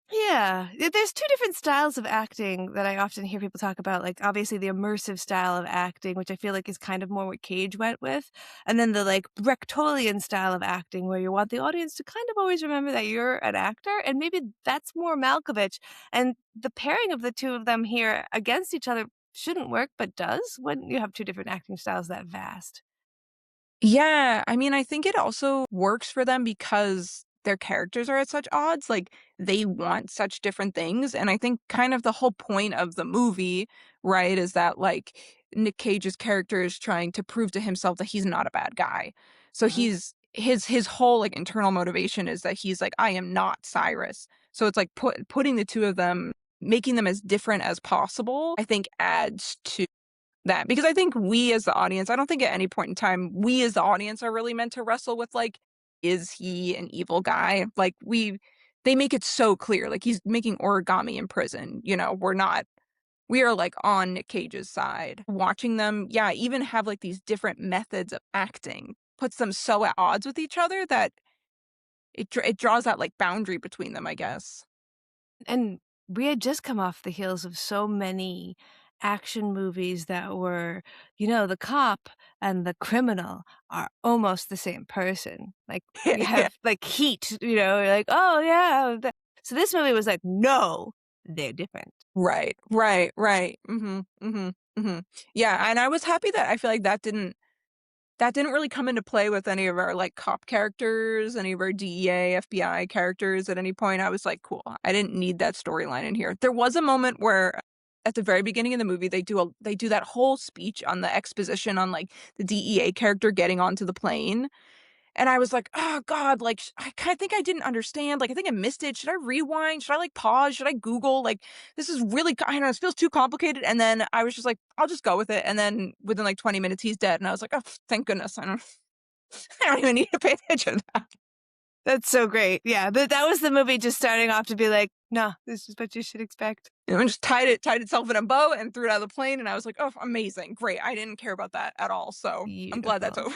Yeah, there's two different styles of acting that I often hear people talk about. Like, obviously, the immersive style of acting, which I feel like is kind of more what Cage went with, and then the like Brechtolean style of acting, where you want the audience to kind of always remember that you're an actor, and maybe that's more Malkovich. And the pairing of the two of them here against each other shouldn't work, but does when you have two different acting styles that vast. Yeah, I mean, I think it also works for them because their characters are at such odds, like, they want such different things, and I think kind of the whole point of the movie, right, is that, like, Nick Cage's character is trying to prove to himself that he's not a bad guy. So Mhm. he's his whole, like, internal motivation is that he's like, "I am not Cyrus." So it's like putting the 2 of them, making them as different as possible, I think adds to that, because I think we as the audience, I don't think at any point in time we as the audience are really meant to wrestle with, like, is he an evil guy? Like, they make it so clear, like, he's making origami in prison, we are, like, on Nick Cage's side. Watching them, yeah, even have, like, these different methods of acting puts them so at odds with each other that it draws that, like, boundary between them, I guess. And we had just come off the heels of so many action movies that were, the cop and the criminal are almost the same person. Like, we Yeah. have, like, Heat, you're like, "Oh, yeah." So this movie was like, "No, they're different." Right, right, right. Mhm, mhm, mhm. Yeah, and I was happy that I feel like that didn't really come into play with any of our, like, cop characters, any of our DEA, FBI characters at any point. I was like, "Cool, I didn't need that storyline in here." There was a moment where at the very beginning of the movie, they do that whole speech on the exposition on, like, the DEA character getting onto the plane, and I was like, "Oh god, like, I kinda think I didn't understand, like, I think I missed it. Should I rewind? Should I, like, pause? Should I Google? Like, this is really I don't know, this feels too complicated," and then I was just like, "I'll just go with it," and then within, like, 20 minutes, he's dead, and I was like, "Oh, thank goodness. I don't even need to pay attention to that." That's so great. Yeah, that was the movie just starting off to be like, "No, this is what you should expect." And just tied itself in a bow and threw it out of the plane, and I was like, "Oh, amazing. Great. I didn't care about that at all, so I'm glad that's Beautiful. over."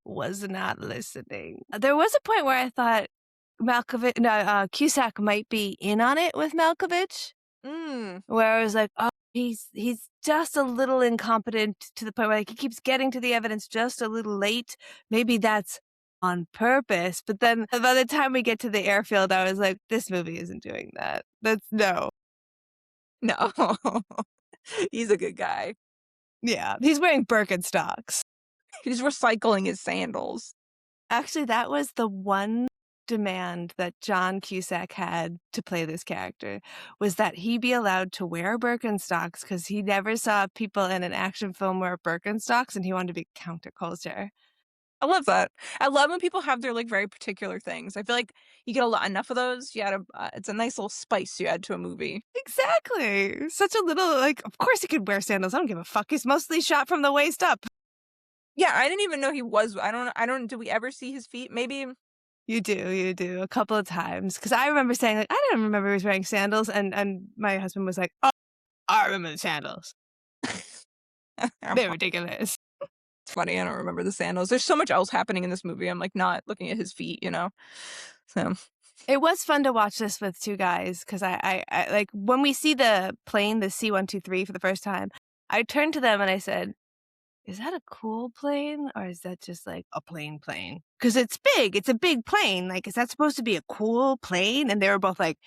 Was not listening. There was a point where I thought Cusack might be in on it with Malkovich, Mm. where I was like, "Oh, he's just a little incompetent to the point where, like, he keeps getting to the evidence just a little late. Maybe that's on purpose." But then by the time we get to the airfield, I was like, "This movie isn't doing that. That's no." No. He's a good guy. Yeah, he's wearing Birkenstocks. He's recycling his sandals. Actually, that was the one demand that John Cusack had to play this character, was that he be allowed to wear Birkenstocks because he never saw people in an action film wear Birkenstocks, and he wanted to be counterculture. I love that. I love when people have their, like, very particular things. I feel like you get a lot enough of those, you add it's a nice little spice you add to a movie. Exactly. Such a little, like, of course he could wear sandals. I don't give a fuck. He's mostly shot from the waist up. Yeah, I didn't even know he was I don't do we ever see his feet? Maybe. You do, a couple of times. Because I remember saying, like, I don't remember he was wearing sandals, and my husband was like, "Oh, I remember the sandals. They're ridiculous." It's funny, I don't remember the sandals. There's so much else happening in this movie, I'm, like, not looking at his feet, you know? So It was fun to watch this with two guys because I like when we see the plane, the C-123 for the first time, I turned to them and I said, "Is that a cool plane or is that just like a plain plane? Because it's big. It's a big plane. Like, is that supposed to be a cool plane?" And they were both like,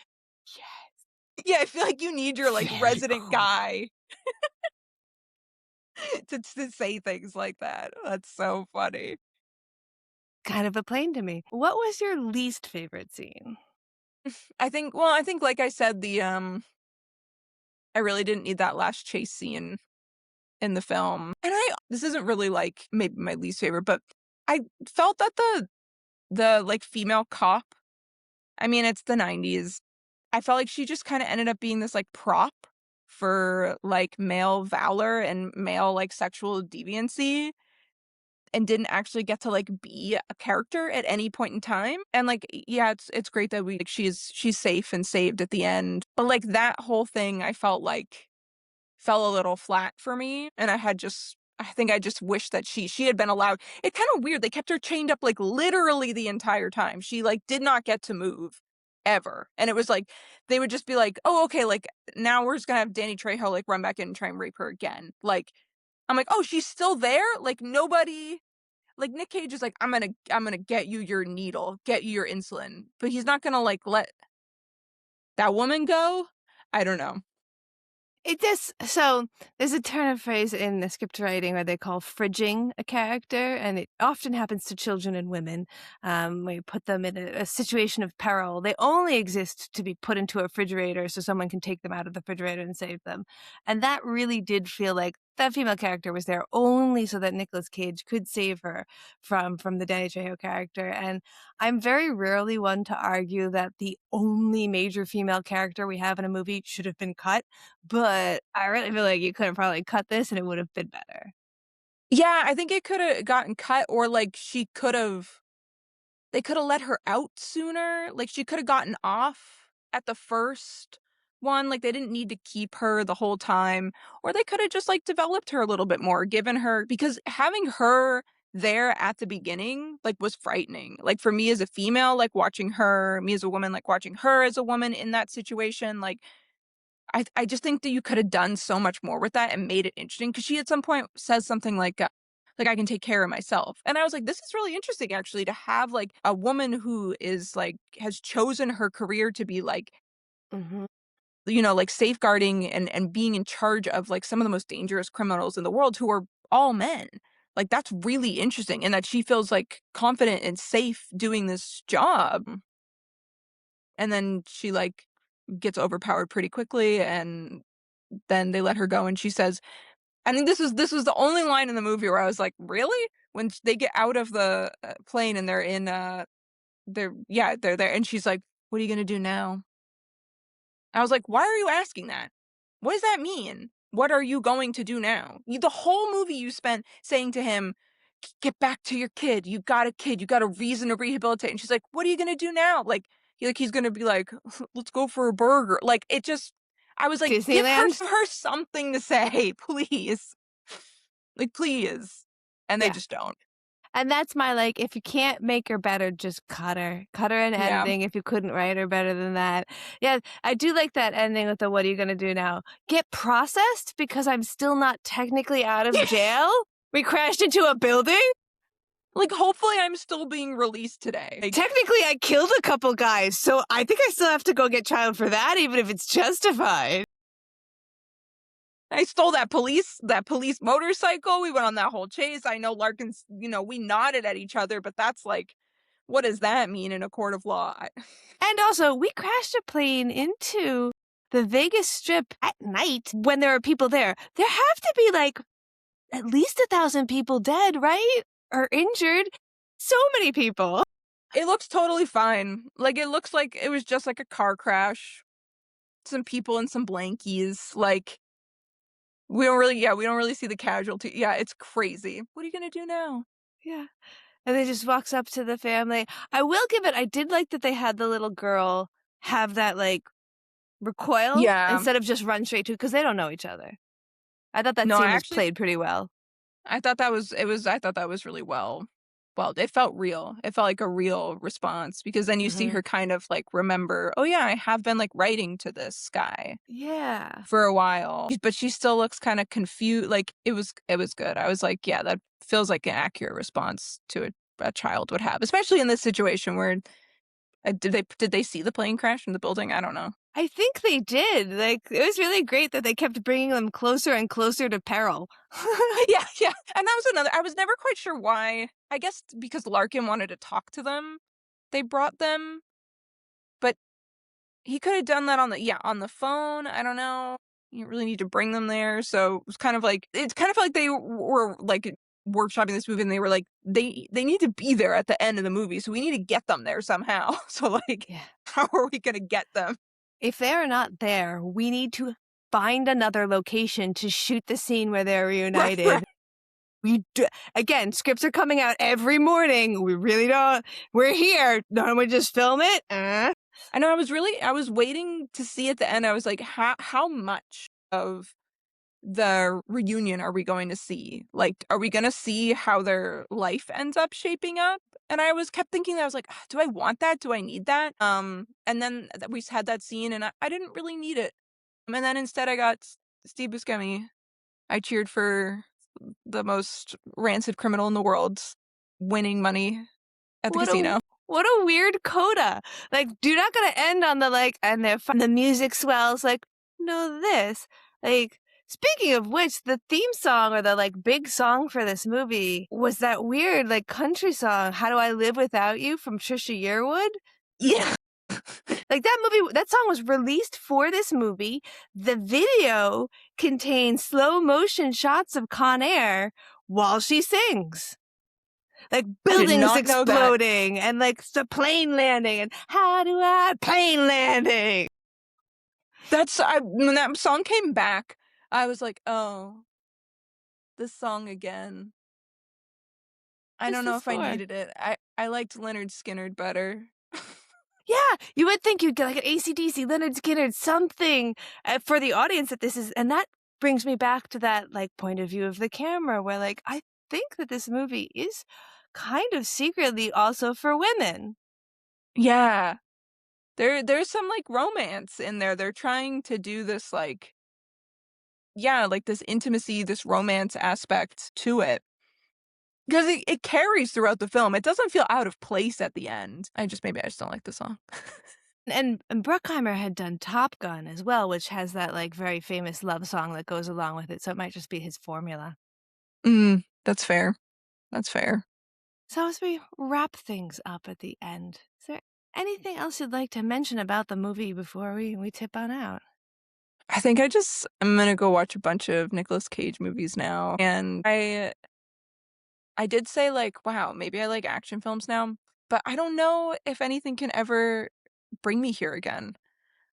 yeah, I feel like you need your, like, "Yeah, very resident cool." guy to say things like that. That's so funny. Kind of a plane to me. What was your least favorite scene? I think like I said, I really didn't need that last chase scene in the film. And this isn't really, like, maybe my least favorite, but I felt that the, like, female cop, I mean, it's the '90s. I felt like she just kinda ended up being this, like, prop for, like, male valor and male, like, sexual deviancy, and didn't actually get to, like, be a character at any point in time. And, like, yeah, it's great that she's safe and saved at the end, but, like, that whole thing I felt like fell a little flat for me, and I think I just wish that she had been allowed. It's kinda weird, they kept her chained up, like, literally the entire time. She, like, did not get to move. ever. And it was like, they would just be like, oh, okay, like, now we're just gonna have Danny Trejo, like, run back in and try and rape her again. Like, I'm like, oh, she's still there? Like, nobody, like, Nick Cage is like, I'm gonna get you your needle, get you your insulin. But he's not gonna, like, let that woman go? I don't know. It just so there's a turn of phrase in the script writing where they call fridging a character, and it often happens to children and women. Where you put them in a situation of peril. They only exist to be put into a refrigerator so someone can take them out of the refrigerator and save them. And that really did feel like that female character was there only so that Nicolas Cage could save her from the Danny Trejo character. And I'm very rarely one to argue that the only major female character we have in a movie should have been cut, but I really feel like you could have probably cut this and it would have been better. Yeah, I think it could have gotten cut, or like they could have let her out sooner. Like, she could have gotten off at the first one. Like, they didn't need to keep her the whole time, or they could have just like developed her a little bit more, given her, because having her there at the beginning like was frightening. Like, for me as a female, like watching her, me as a woman, like watching her as a woman in that situation, like I just think that you could have done so much more with that and made it interesting, because she at some point says something like, I can take care of myself. And I was like, this is really interesting, actually, to have like a woman who is like, has chosen her career to be like, Mm-hmm. like safeguarding and being in charge of like some of the most dangerous criminals in the world, who are all men. Like, that's really interesting. And that she feels like confident and safe doing this job. And then she like gets overpowered pretty quickly, and then they let her go, and she says, I think this was the only line in the movie where I was like, really? When they get out of the plane and they're in they're there, and she's like, what are you gonna do now? I was like, why are you asking that? What does that mean? What are you going to do now? The whole movie you spent saying to him, get back to your kid. You got a kid. You got a reason to rehabilitate. And she's like, what are you gonna do now? Like he's gonna be like, let's go for a burger. Like, it just, I was like, give Disneyland? her something to say, please. Like, please. And they Yeah. just don't. And that's my, like, if you can't make her better, just cut her. Cut her in Yeah. editing if you couldn't write her better than that. Yeah, I do like that ending with the what are you going to do now? Get processed because I'm still not technically out of jail? We crashed into a building? Like, hopefully I'm still being released today. Like, Technically, I killed a couple guys, so I think I still have to go get trial for that, even if it's justified. I stole that police motorcycle. We went on that whole chase. I know Larkin's, we nodded at each other, but that's like, what does that mean in a court of law? And also, we crashed a plane into the Vegas Strip at night when there are people there. There have to be like at least 1,000 people dead, right? Or injured. So many people. It looks totally fine. Like, it looks like it was just like a car crash. Some people in some blankies. Like, we don't really see the casualty. Yeah, it's crazy. What are you gonna do now? Yeah. And then just walks up to the family. I will give it, I did like that they had the little girl have that like recoil instead of just run straight to, because they don't know each other. I thought that scene was played pretty well. I thought that was really well. Well, it felt real. It felt like a real response, because then you see her kind of like remember, oh yeah, I have been like writing to this guy. Yeah. For a while. But she still looks kind of confused. Like, it was good. I was like, yeah, that feels like an accurate response to a child would have, especially in this situation where did they see the plane crash in the building? I don't know. I think they did. Like, it was really great that they kept bringing them closer and closer to peril. Yeah. And that was another, I was never quite sure why. I guess because Larkin wanted to talk to them, they brought them. But he could have done that on the phone. I don't know. You really need to bring them there. So it's kind of like they were like workshopping this movie, and they were like, they need to be there at the end of the movie, so we need to get them there somehow. So like, how are we gonna get them? If they're not there, we need to find another location to shoot the scene where they're reunited. Right. Again, scripts are coming out every morning. We really don't. We're here. Don't we just film it? I know. I was waiting to see at the end. I was like, how much of the reunion are we going to see? Like, are we gonna see how their life ends up shaping up? And I kept thinking that. I was like, do I want that? Do I need that? And then we had that scene, and I didn't really need it. And then instead I got Steve Buscemi. I cheered for the most rancid criminal in the world winning money at the What casino. a weird coda. Like, you're not gonna end on the like, and the music swells. Like, no, this. Like, speaking of which, the theme song or the like big song for this movie was that weird like country song, "How Do I Live Without You" from Trisha Yearwood. Yeah. Like that song was released for this movie. The video contains slow motion shots of Con Air while she sings. Like I did buildings not know that. exploding and like the plane landing and how do I plane landing? When that song came back, I was like, oh, this song again. I don't know if I needed it. I liked Leonard Skinner better. Yeah, you would think you'd get like an AC/DC, Leonard Skinner, something for the audience that this is, and that brings me back to that like point of view of the camera, where like I think that this movie is kind of secretly also for women. Yeah. There's some like romance in there. They're trying to do this like, yeah, like this intimacy, this romance aspect to it. Because it carries throughout the film. It doesn't feel out of place at the end. Maybe I just don't like the song. And Bruckheimer had done Top Gun as well, which has that like very famous love song that goes along with it. So it might just be his formula. That's fair. That's fair. So as we wrap things up at the end, is there anything else you'd like to mention about the movie before we tip on out? I think I'm gonna go watch a bunch of Nicolas Cage movies now. And I did say like, wow, maybe I like action films now, but I don't know if anything can ever bring me here again.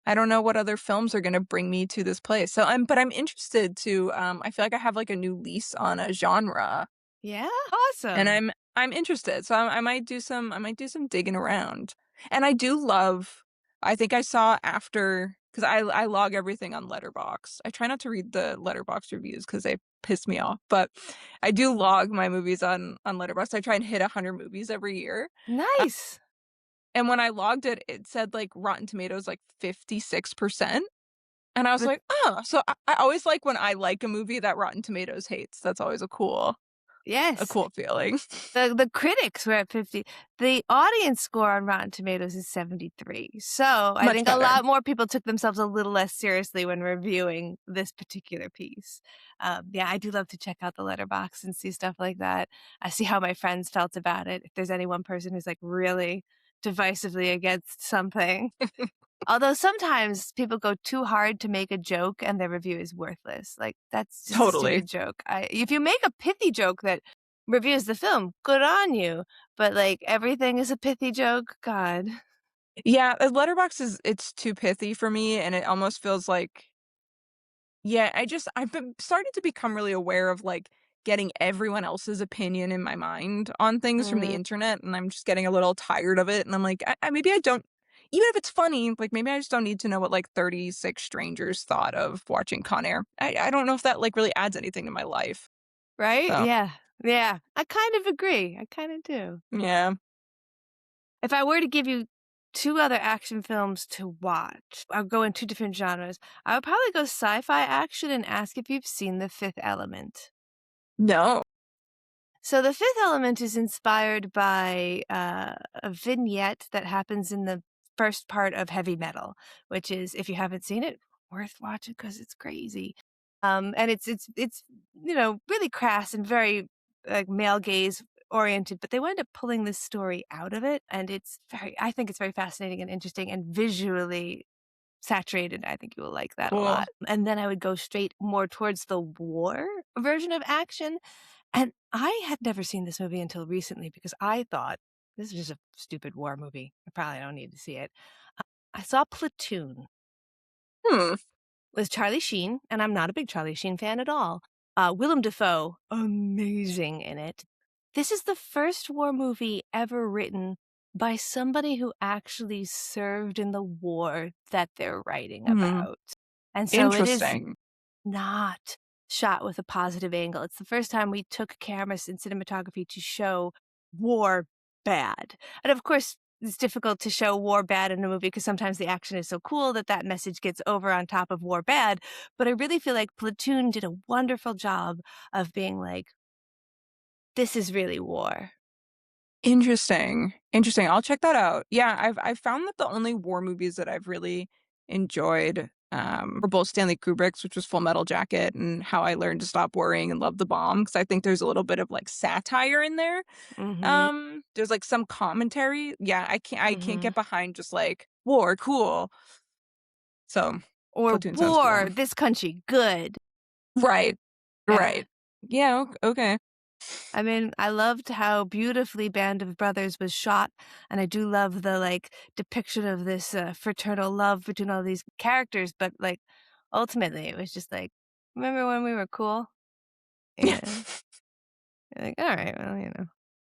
I don't know what other films are gonna bring me to this place. But I'm interested to. I feel like I have like a new lease on a genre, Yeah, and awesome. I'm interested. So I might do some digging around. And I do love. I think I saw after because I log everything on Letterboxd. I try not to read the Letterboxd reviews because they piss me off, but I do log my movies on Letterboxd. I try and hit 100 movies every year. Nice. And when I logged it, it said like Rotten Tomatoes like 56%. And I was But like, oh, so I always like when I like a movie that Rotten Tomatoes hates. That's always a cool yes, feeling. the critics were at 50. The audience score on Rotten Tomatoes is 73. So I Much think a better. lot more people took themselves a little less seriously when reviewing this particular piece. Yeah, I do love to check out the letterbox and see stuff like that. I see how my friends felt about it. If there's any one person who's like really divisively against something. Although sometimes people go too hard to make a joke and their review is worthless. Like, that's just a Totally. stupid joke. If you make a pithy joke that reviews the film, good on you. But like everything is a pithy joke, God. Yeah, Letterboxd it's too pithy for me, and it almost feels like, yeah, I've been starting to become really aware of like getting everyone else's opinion in my mind on things from the internet, and I'm just getting a little tired of it. And I'm like, maybe I don't, even if it's funny, like maybe I just don't need to know what like 36 strangers thought of watching Con Air. I don't know if that like really adds anything to my life. Right? So Yeah. Yeah. I kind of agree. I kind of do. yeah. If I were to give you two other action films to watch, I'll go in two different genres. I would probably go sci-fi action and ask if you've seen The Fifth Element. No. So The Fifth Element is inspired by a vignette that happens in the first part of Heavy Metal, which is, if you haven't seen it, worth watching because it's crazy. And it's really crass and very like male gaze oriented, but they wind up pulling this story out of it, and I think it's very fascinating and interesting and visually saturated. I think you will like that a Cool. lot. And then I would go straight more towards the war version of action. And I had never seen this movie until recently because I thought this is just a stupid war movie. I probably don't need to see it. I saw Platoon with Charlie Sheen, and I'm not a big Charlie Sheen fan at all. Willem Dafoe, amazing in it. This is the first war movie ever written by somebody who actually served in the war that they're writing about. And so it is Interesting. not shot with a positive angle. It's the first time we took cameras in cinematography to show war bad. And of course, it's difficult to show war bad in a movie because sometimes the action is so cool that that message gets over on top of war bad. But I really feel like Platoon did a wonderful job of being like, this is really war. Interesting. I'll check that out. Yeah, I've found that the only war movies that I've really enjoyed were both Stanley Kubrick's, which was Full Metal Jacket, and How I Learned to Stop Worrying and Love the Bomb, because I think there's a little bit of like satire in there. There's like some commentary. Yeah, I can't get behind just like war, cool. So Or Platoon sounds war, cool. this country, good. Right. Yeah. Right. Yeah, okay. I mean, I loved how beautifully Band of Brothers was shot, and I do love the like depiction of this fraternal love between all these characters. But like, ultimately, it was just like, remember when we were cool? Yeah. Yeah. You're like, all right, well,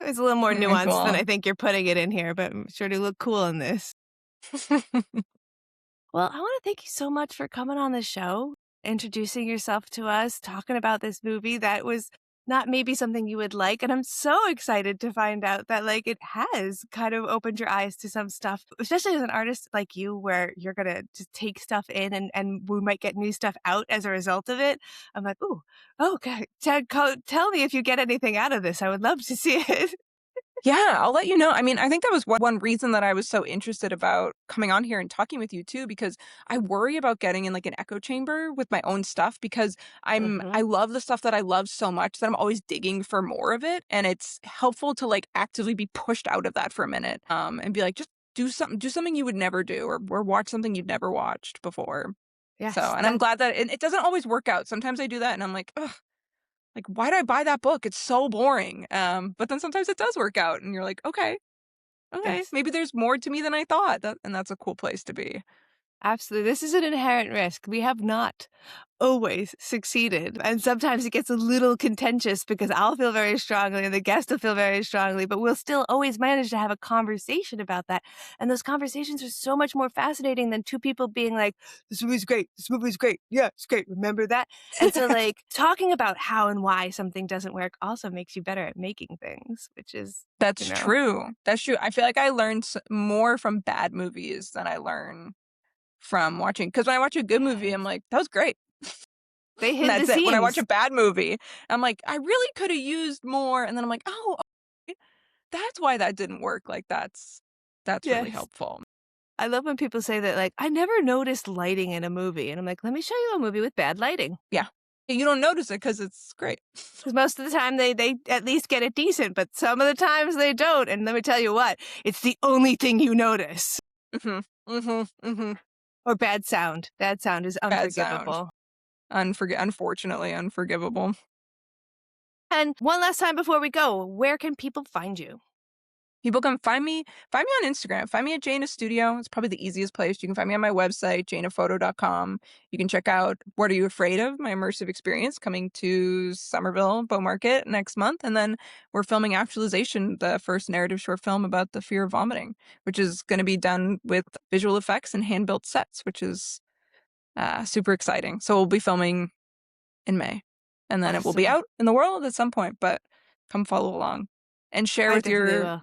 it's a little more nuanced than Cool. I think you're putting it in here, but I'm sure to look cool in this. Well, I want to thank you so much for coming on the show, introducing yourself to us, talking about this movie that was not maybe something you would like. And I'm so excited to find out that like it has kind of opened your eyes to some stuff, especially as an artist like you, where you're going to just take stuff in and we might get new stuff out as a result of it. I'm like, ooh, okay. Tell me if you get anything out of this. I would love to see it. Yeah, I'll let you know. I mean, I think that was one reason that I was so interested about coming on here and talking with you too, because I worry about getting in like an echo chamber with my own stuff because I love the stuff that I love so much that I'm always digging for more of it. And it's helpful to like actively be pushed out of that for a minute, and be like, just do something you would never do or watch something you'd never watched before. So, Yes, and I'm glad that it doesn't always work out. Sometimes I do that and I'm like, ugh. Like, why did I buy that book? It's so boring. But then sometimes it does work out, and you're like, okay, yes. maybe there's more to me than I thought. And that's a cool place to be. Absolutely. This is an inherent risk. We have not always succeeded. And sometimes it gets a little contentious because I'll feel very strongly and the guest will feel very strongly, but we'll still always manage to have a conversation about that. And those conversations are so much more fascinating than two people being like, this movie's great. This movie's great. Yeah, it's great. Remember that? And so, like, talking about how and why something doesn't work also makes you better at making things, which is, That's true. That's true. I feel like I learned more from bad movies than I learn from watching. Because when I watch a good movie, I'm yes. like, that was great. They And hid the that's it. When I watch seams. a bad movie, I'm like, I really could have used more. And then I'm like, oh, okay, that's why that didn't work. Like that's really Yes. helpful. I love when people say that, like, I never noticed lighting in a movie. And I'm like, let me show you a movie with bad lighting. Yeah. You don't notice it because it's great. Because most of the time they at least get it decent, but some of the times they don't. And let me tell you what, it's the only thing you notice. Or bad sound. Bad sound is Bad sound. unforgivable. Unfortunately unforgivable. And one last time before we go, where can people find you? People can find me on Instagram. Find me at Jaina Studio. It's probably the easiest place. You can find me on my website, jainaphoto.com. You can check out What Are You Afraid Of? My immersive experience coming to Somerville Bow Market next month. And then we're filming Actualization, the first narrative short film about the fear of vomiting, which is going to be done with visual effects and hand-built sets, which is super exciting. So we'll be filming in May. And then it will be Awesome. out in the world at some point, but come follow along and I definitely will.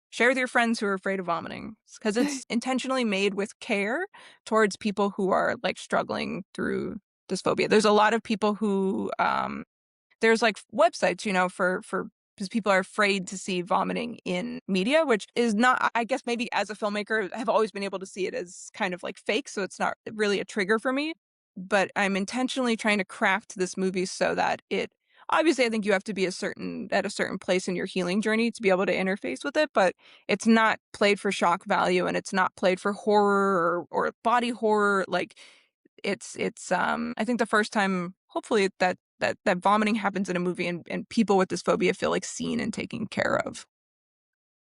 share with your friends who are afraid of vomiting, because it's intentionally made with care towards people who are like struggling through this phobia. There's a lot of people who there's like websites, for because people are afraid to see vomiting in media, which is not, I guess maybe as a filmmaker, I have always been able to see it as kind of like fake, so it's not really a trigger for me. But I'm intentionally trying to craft this movie so that it, obviously I think you have to be at a certain place in your healing journey to be able to interface with it, but it's not played for shock value and it's not played for horror or body horror. Like it's I think the first time hopefully that vomiting happens in a movie and people with this phobia feel like seen and taken care of.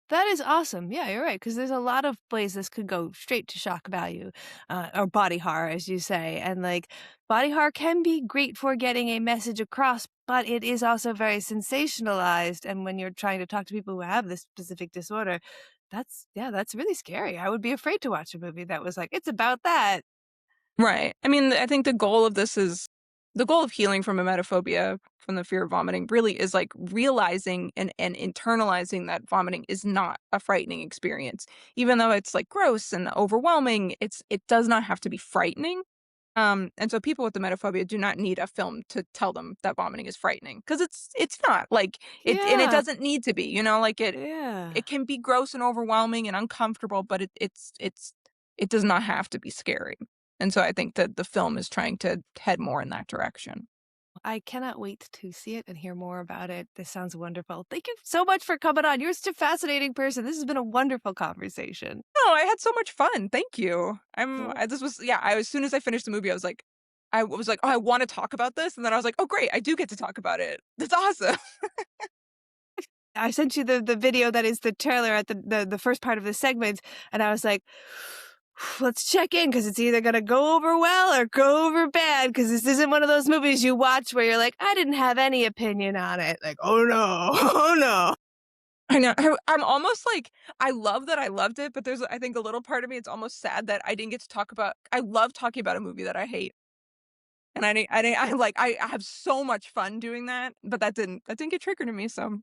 That is awesome. Yeah, you're right. Because there's a lot of ways this could go straight to shock value, or body horror, as you say. And like body horror can be great for getting a message across, but it is also very sensationalized. And when you're trying to talk to people who have this specific disorder, that's really scary. I would be afraid to watch a movie that was like, it's about that. Right. I mean, I think the goal of this is the goal of healing from emetophobia, from the fear of vomiting, really is like realizing and internalizing that vomiting is not a frightening experience. Even though it's like gross and overwhelming, it does not have to be frightening. And so people with emetophobia do not need a film to tell them that vomiting is frightening, because it's not like and it Yeah. doesn't need to be, you know, like Yeah. it can be gross and overwhelming and uncomfortable, but it does not have to be scary. And so I think that the film is trying to head more in that direction. I cannot wait to see it and hear more about it. This sounds wonderful. Thank you so much for coming on. You're such a fascinating person. This has been a wonderful conversation. Oh, I had so much fun. Thank you. Cool. This was, yeah, as soon as I finished the movie, I was like, oh, I want to talk about this. And then I was like, oh, great, I do get to talk about it. That's awesome. I sent you the video that is the trailer at the first part of the segment, and I was like, let's check in, because it's either going to go over well or go over bad, because this isn't one of those movies you watch where you're like, I didn't have any opinion on it. Like, oh no, oh no. I know. I'm almost like, I love that I loved it, but there's, I think, a little part of me, it's almost sad that I didn't get to talk about, I love talking about a movie that I hate. And I have so much fun doing that, but that didn't get triggered in me, so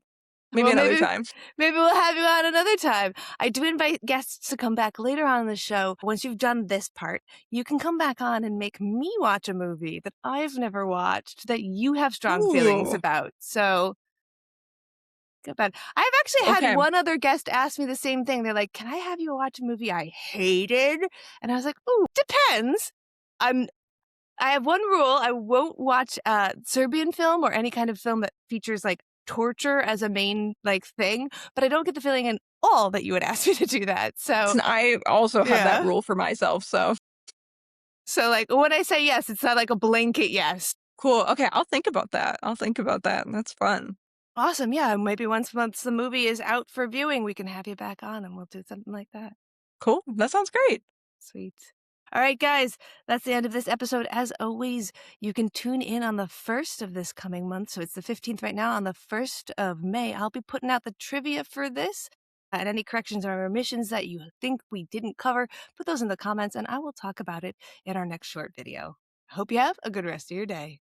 maybe Well, another time. maybe we'll have you on another time. I do invite guests to come back later on in the show. Once you've done this part, you can come back on and make me watch a movie that I've never watched that you have strong feelings Ooh. about. So, good bad. I've actually had Okay. one other guest ask me the same thing. They're like, "Can I have you watch a movie I hated?" And I was like, "Ooh, depends." I have one rule. I won't watch Serbian film or any kind of film that features like torture as a main like thing, but I don't get the feeling at all that you would ask me to do that. So, I also have that yeah. rule for myself, so So like when I say yes, it's not like a blanket yes. cool. Okay, I'll think about that. That's fun. Awesome. Yeah, maybe once the movie is out for viewing, we can have you back on and we'll do something like that. Cool. That sounds great. Sweet. All right, guys, that's the end of this episode. As always, you can tune in on the 1st of this coming month. So it's the 15th right now. On the 1st of May, I'll be putting out the trivia for this. And any corrections or omissions that you think we didn't cover, put those in the comments and I will talk about it in our next short video. Hope you have a good rest of your day.